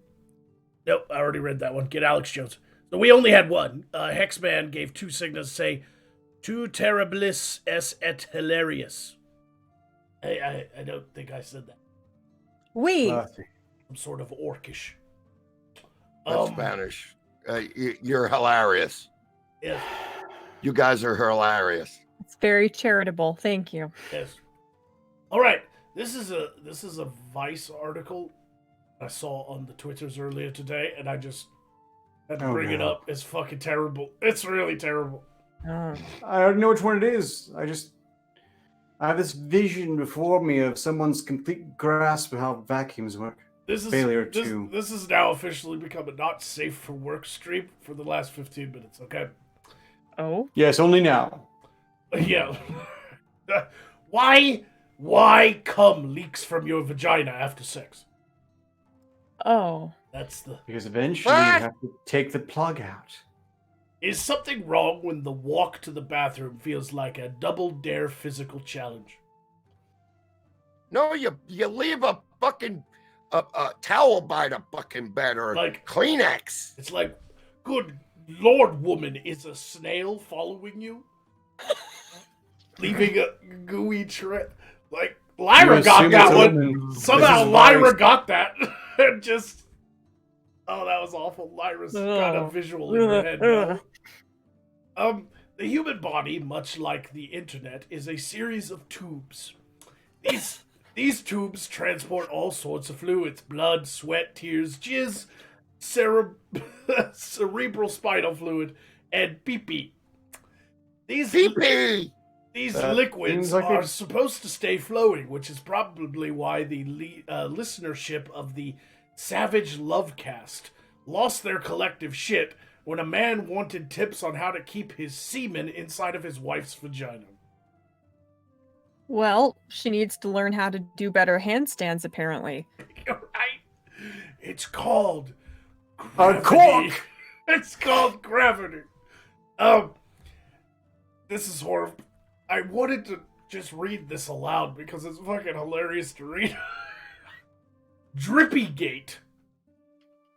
Nope, I already read that one. Get Alex Jones. So we only had one. Hexman gave 2 signals, say, "Tu terribilis es et hilarious." I don't think I said that. We. I'm sort of orcish. That's Spanish. You're hilarious. Yes. You guys are hilarious. It's very charitable. Thank you. Yes. All right. This is a Vice article I saw on the Twitters earlier today, and I just had to bring it up. It's fucking terrible. It's really terrible. Oh. I already know which one it is. I have this vision before me of someone's complete grasp of how vacuums work. This is now officially become a not safe for work stream for the last 15 minutes. Okay. Oh. Yes, only now. Yeah. Why cum leaks from your vagina after sex? Oh. That's the. Because eventually you have to take the plug out. Is something wrong when the walk to the bathroom feels like a double dare physical challenge? No, you leave a fucking a towel by the fucking bed or Like- Kleenex. It's like, good lord, woman, is a snail following you? Leaving a gooey trail. Like, Lyra You got assume that it's a one. woman. Somehow This is why- Lyra got that. And just, oh, that was awful. Lyra's got a Ugh. visual in her head now. Ugh. The human body, much like the internet, is a series of tubes. These tubes transport all sorts of fluids: blood, sweat, tears, jizz, cerebral spinal fluid, and pee-pee. Pee-pee! These That liquids seems like are it- supposed to stay flowing, which is probably why the listenership of the Savage Lovecast lost their collective shit when a man wanted tips on how to keep his semen inside of his wife's vagina. Well, she needs to learn how to do better handstands, apparently. You're right. It's called A gravity. cork! It's called gravity. This is horrible. I wanted to just read this aloud because it's fucking hilarious to read. Drippygate,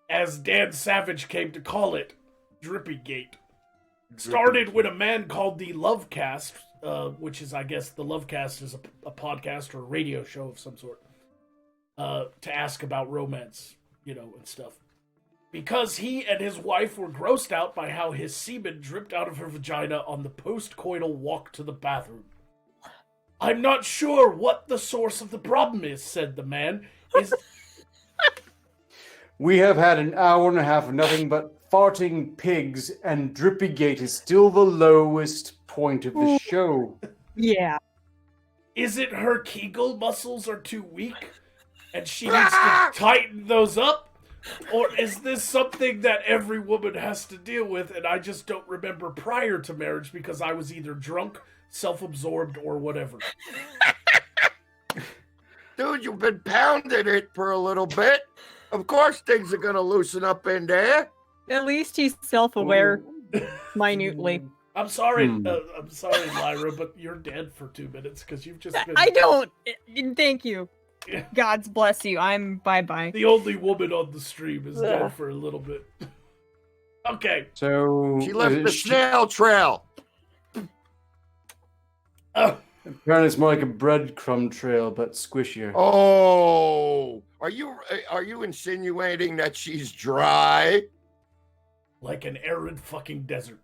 as Dan Savage came to call it, Drippygate, started when a man called the Lovecast, which is, I guess, the Lovecast is a podcast or a radio show of some sort, to ask about romance, and stuff. Because he and his wife were grossed out by how his semen dripped out of her vagina on the post-coital walk to the bathroom. I'm not sure what the source of the problem is, said the man. We have had an hour and a half of nothing but farting pigs, and Drippygate is still the lowest point of the show. Yeah. Is it her Kegel muscles are too weak and she needs to tighten those up? Or is this something that every woman has to deal with and I just don't remember prior to marriage because I was either drunk, self-absorbed, or whatever? Dude, you've been pounding it for a little bit. Of course things are going to loosen up in there. At least he's self-aware minutely. I'm sorry, Lyra, but you're dead for 2 minutes because you've just been I don't. Thank you. God's bless you. I'm bye-bye. the only woman on the stream is dead for a little bit. Okay. So She left the snail trail. apparently it's more like a breadcrumb trail, but squishier. Oh, are you insinuating that she's dry? Like an arid fucking desert.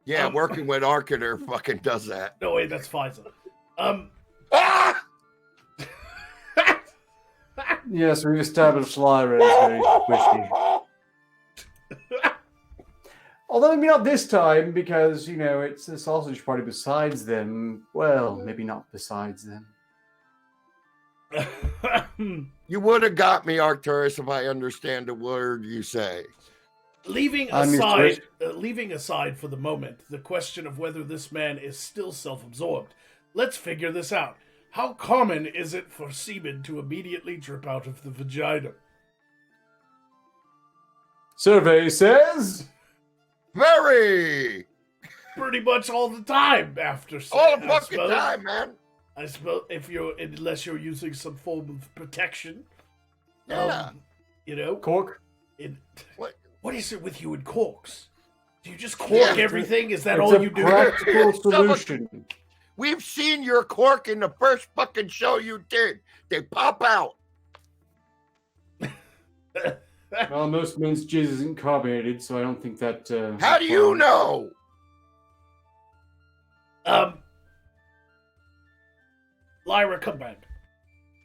Yeah, working with Arcater fucking does that. No, wait, that's Pfizer. Ah! Yes, we've established Lyra is very squishy. Although maybe not this time, because, it's the sausage party besides them. Well, maybe not besides them. You would have got me, Arcturus, if I understand a word you say. Leaving aside for the moment the question of whether this man is still self-absorbed, let's figure this out. How common is it for semen to immediately drip out of the vagina? Survey says... Very! Pretty much all the time after sex. All the fucking time, man. I suppose unless you're using some form of protection. Yeah. Cork? What is it with you and corks? Do you just cork everything? Is that all you do? Practical solution. We've seen your cork in the first fucking show you did. They pop out. Well, most men's jizz isn't carbonated, so I don't think that... How do you know? Lyra, come back.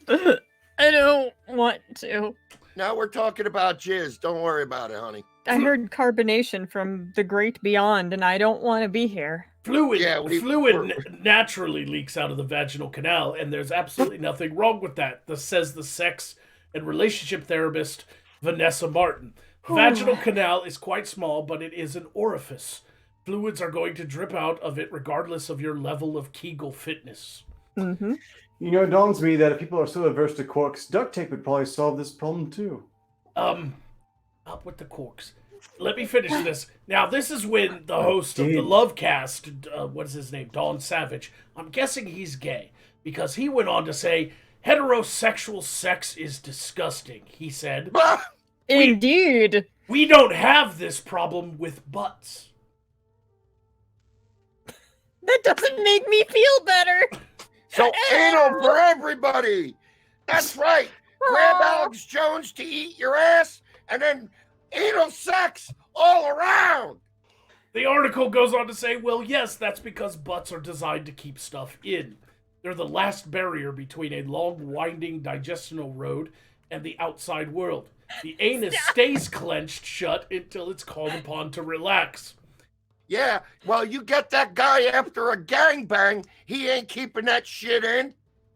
I don't want to. Now we're talking about jizz. Don't worry about it, honey. I heard carbonation from the great beyond, and I don't want to be here. Fluid we're- naturally leaks out of the vaginal canal, and there's absolutely nothing wrong with that. This says the sex and relationship therapist Vanessa Martin. Vaginal canal is quite small, but it is an orifice. Fluids are going to drip out of it regardless of your level of Kegel fitness. Mm-hmm. It dawns me that if people are so averse to corks, duct tape would probably solve this problem too. Up with the corks. Let me finish this. Now, this is when the host of the Lovecast, what's his name, Don Savage, I'm guessing he's gay, because he went on to say, Heterosexual sex is disgusting, he said. Indeed. We don't have this problem with butts. That doesn't make me feel better. So anal for everybody. That's right. Grab Alex Jones to eat your ass, and then anal sex all around. The article goes on to say, well, yes, that's because butts are designed to keep stuff in. They're the last barrier between a long, winding digestional road and the outside world. The anus stays clenched shut until it's called upon to relax. Yeah, well, you get that guy after a gangbang, he ain't keeping that shit in.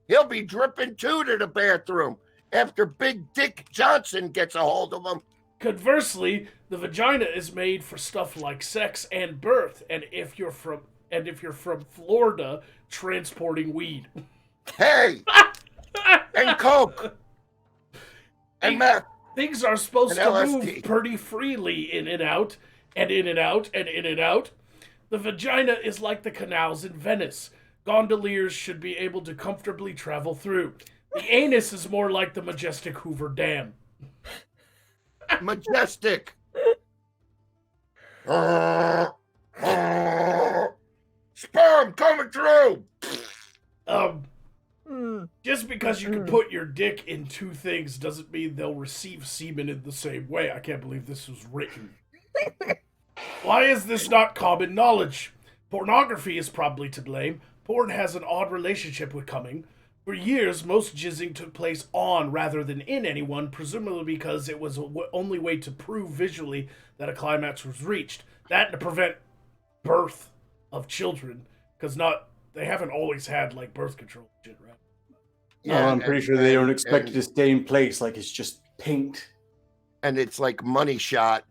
He'll be dripping too to the bathroom after Big Dick Johnson gets a hold of him. Conversely, the vagina is made for stuff like sex and birth, and if you're from Florida, transporting weed. Hey, and coke, and meth. Things are supposed and to LSD. move pretty freely in and out, and in and out, and in and out. The vagina is like the canals in Venice. Gondoliers should be able to comfortably travel through. The anus is more like the majestic Hoover Dam. Majestic. Sperm coming through. Just because you can put your dick in two things doesn't mean they'll receive semen in the same way. I can't believe this was written. Why is this not common knowledge? Pornography is probably to blame. Porn has an odd relationship with coming. For years, most jizzing took place on rather than in anyone, presumably because it was the only way to prove visually that a climax was reached. That to prevent birth of children, because they haven't always had like birth control shit, right? Yeah, I'm pretty sure they don't expect it to stay in place like it's just paint. And it's like money shot.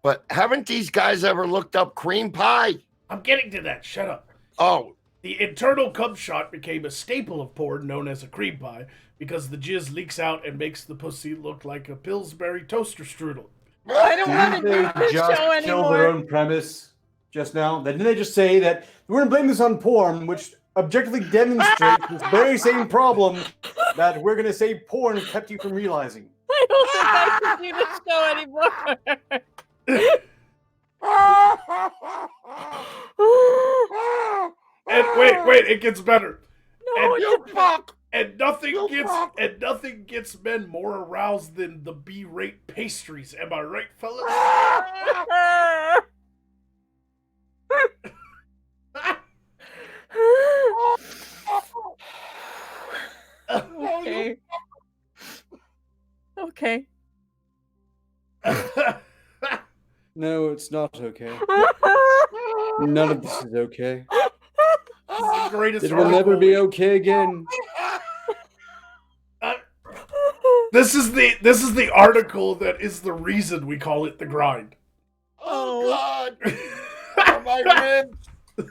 But haven't these guys ever looked up cream pie? I'm getting to that. Shut up. Oh. The internal cum shot became a staple of porn known as a cream pie because the jizz leaks out and makes the pussy look like a Pillsbury toaster strudel. I don't want to do this just show kill their anymore. own premise just now? Didn't they just say that we're going to blame this on porn, which objectively demonstrates this very same problem that we're going to say porn kept you from realizing? I don't think I can do this show anymore. And wait, it gets better. No, and, You fuck! and nothing gets men more aroused than the B-rate pastries. Am I right, fellas? Okay. Okay. No, it's not okay. None of this is okay. The greatest It will never article. be okay again. This is the article that is the reason we call it the grind. Oh, God. Oh, my ribs.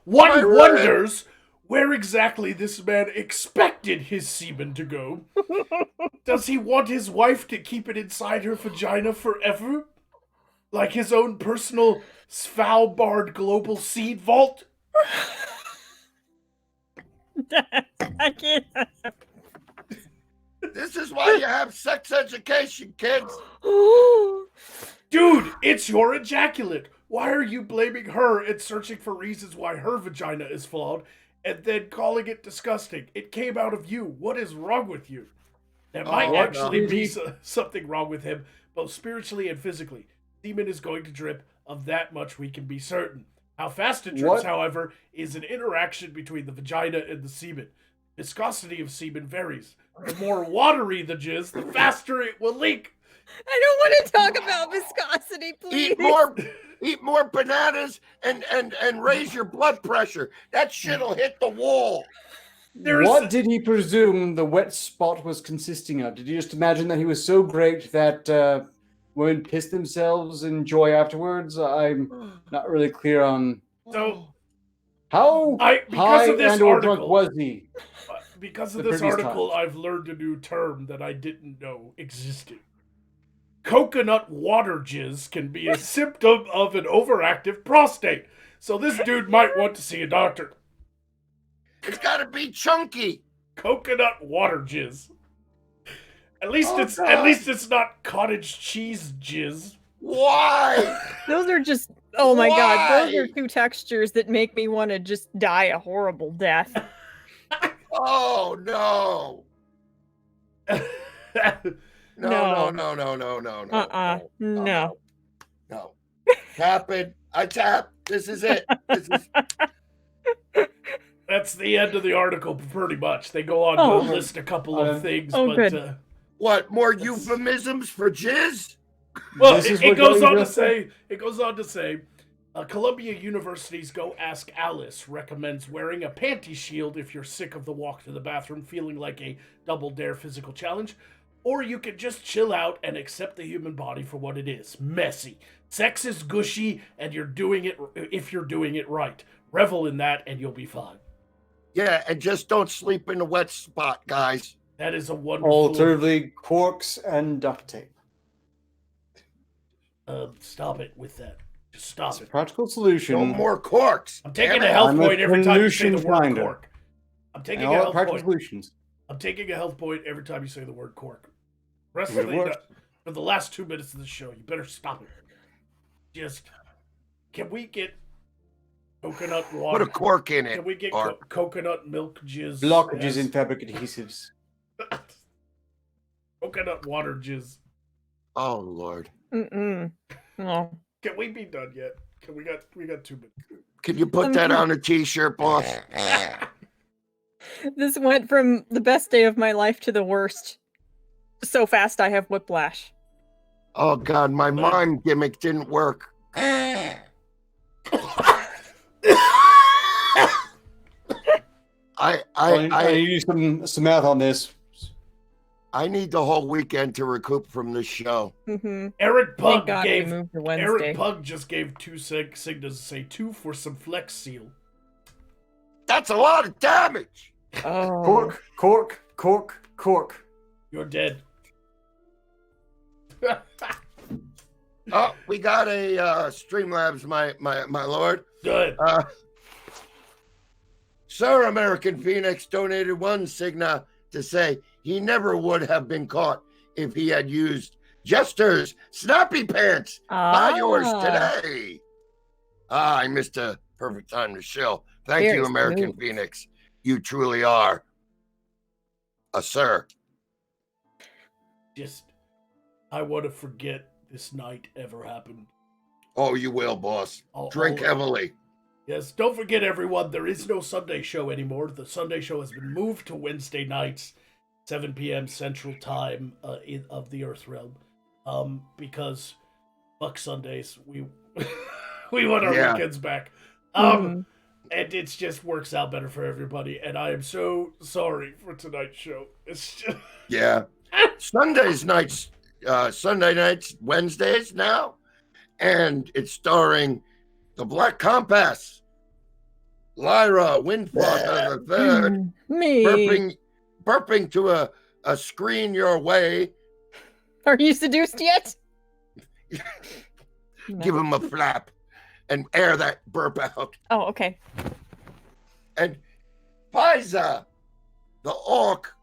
One My wonders where exactly this man expected his semen to go. Does he want his wife to keep it inside her vagina forever? Like his own personal Svalbard global seed vault? I can't. This is why you have sex education, kids. Dude, it's your ejaculate. Why are you blaming her and searching for reasons why her vagina is flawed and then calling it disgusting? It came out of you. What is wrong with you? There might actually be something wrong with him, both spiritually and physically. Semen is going to drip. Of that much we can be certain. How fast it drips, however, is an interaction between the vagina and the semen. Viscosity of semen varies. The more watery the jizz, the faster it will leak. I don't want to talk about viscosity, please. Eat more bananas and raise your blood pressure. That shit'll hit the wall. What did he presume the wet spot was consisting of? Did he just imagine that he was so great that women pissed themselves in joy afterwards? I'm not really clear on how high and or drunk was he? Because of this article, I've learned a new term that I didn't know existed. Coconut water jizz can be a symptom of an overactive prostate. So this dude might want to see a doctor. It's got to be chunky. coconut water jizz. At least it's not cottage cheese jizz. Why? Those are just, oh my god, those are Why? two textures that make me want to just die a horrible death. Oh no! No. No. No. No. Tap it. I tap. This is it. That's the end of the article, pretty much. They go on to list a couple of things, but good. What, more euphemisms for jizz? well, This is it what goes got on you to arrested? say. It goes on to say, Columbia University's Go Ask Alice recommends wearing a panty shield if you're sick of the walk to the bathroom, feeling like a double dare physical challenge, or you can just chill out and accept the human body for what it is: messy. Sex is gushy, and you're doing it if you're doing it right. Revel in that, and you'll be fine. Yeah, and just don't sleep in a wet spot, guys. That is a wonderful. Alternatively, corks and duct tape. Stop it with that. Just stop It's a it. practical solution. No more corks. I'm taking Damn a it. health I'm a point every time you say the solution word finder. cork. I'm taking And a all health practical point. solutions. I'm taking a health point every time you say the word cork. Rest Would of it the work? for the last 2 minutes of the show, you better stop it. Just can we get coconut Put water? a cork in it. Can we get Art. coconut milk jizz? Blockages as- in fabric adhesives. coconut water jizz. Oh Lord. Mm-mm. No. Can we be done yet? We got 2 minutes. Can you put that on a t-shirt, boss? This went from the best day of my life to the worst. So fast I have whiplash. Oh God, my mime gimmick didn't work. I I need some math on this. need the whole weekend to recoup from this show. Mm-hmm. Eric Thank Pug God we gave moved to Wednesday. Eric Pug just gave 2 signals to say 2 for some Flex Seal. That's a lot of damage. Oh. Cork. You're dead. Oh, we got a Streamlabs, my lord. Good. Sir American Phoenix donated 1 Cigna to say he never would have been caught if he had used Jester's Snappy Pants. Buy yours today. I missed a perfect time to shill. Thank Very you, American smooth. Phoenix. You truly are a sir. Just, I want to forget this night ever happened. Oh, you will, boss. I'll- Drink I'll- heavily. Yes, don't forget, everyone, there is no Sunday show anymore. The Sunday show has been moved to Wednesday nights, 7 p.m. Central Time of the Earth Realm. Because fuck Sundays. We we want our Yeah. weekends back. Mhm. And it just works out better for everybody. And I am so sorry for tonight's show. It's just... Yeah. Sunday nights, Wednesdays now. And it's starring the Black Compass, Lyra Windflocker the Third, Me. burping to a screen your way. Are you seduced yet? No. Give him a flap and air that burp out. Oh, okay. And Pisa, the orc,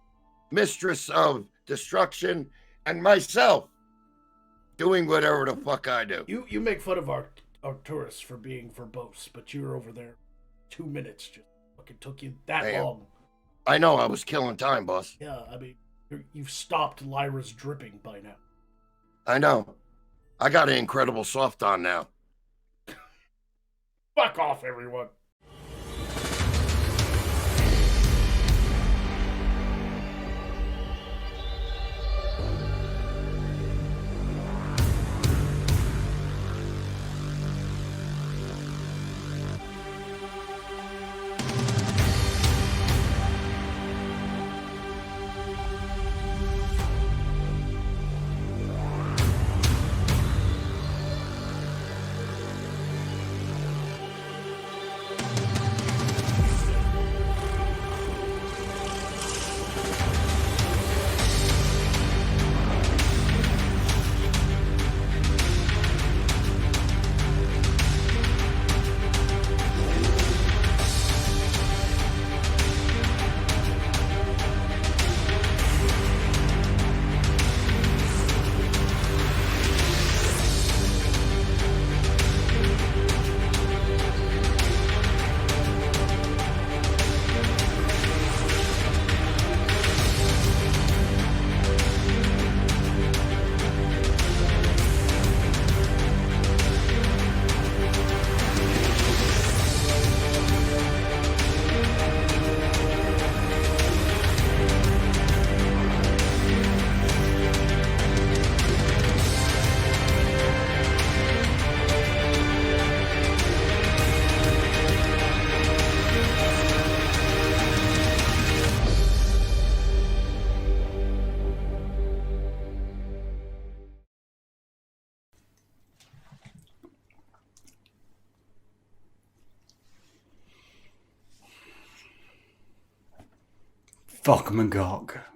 mistress of destruction, and myself doing whatever the fuck I do. You make fun of our tourists for being verbose, but you were over there 2 minutes. Just fucking took you that Damn. long. I know I was killing time, boss. Yeah, I mean, you've stopped Lyra's dripping by now. I know. I got an incredible soft on now. Fuck off, everyone. Fuck Magog.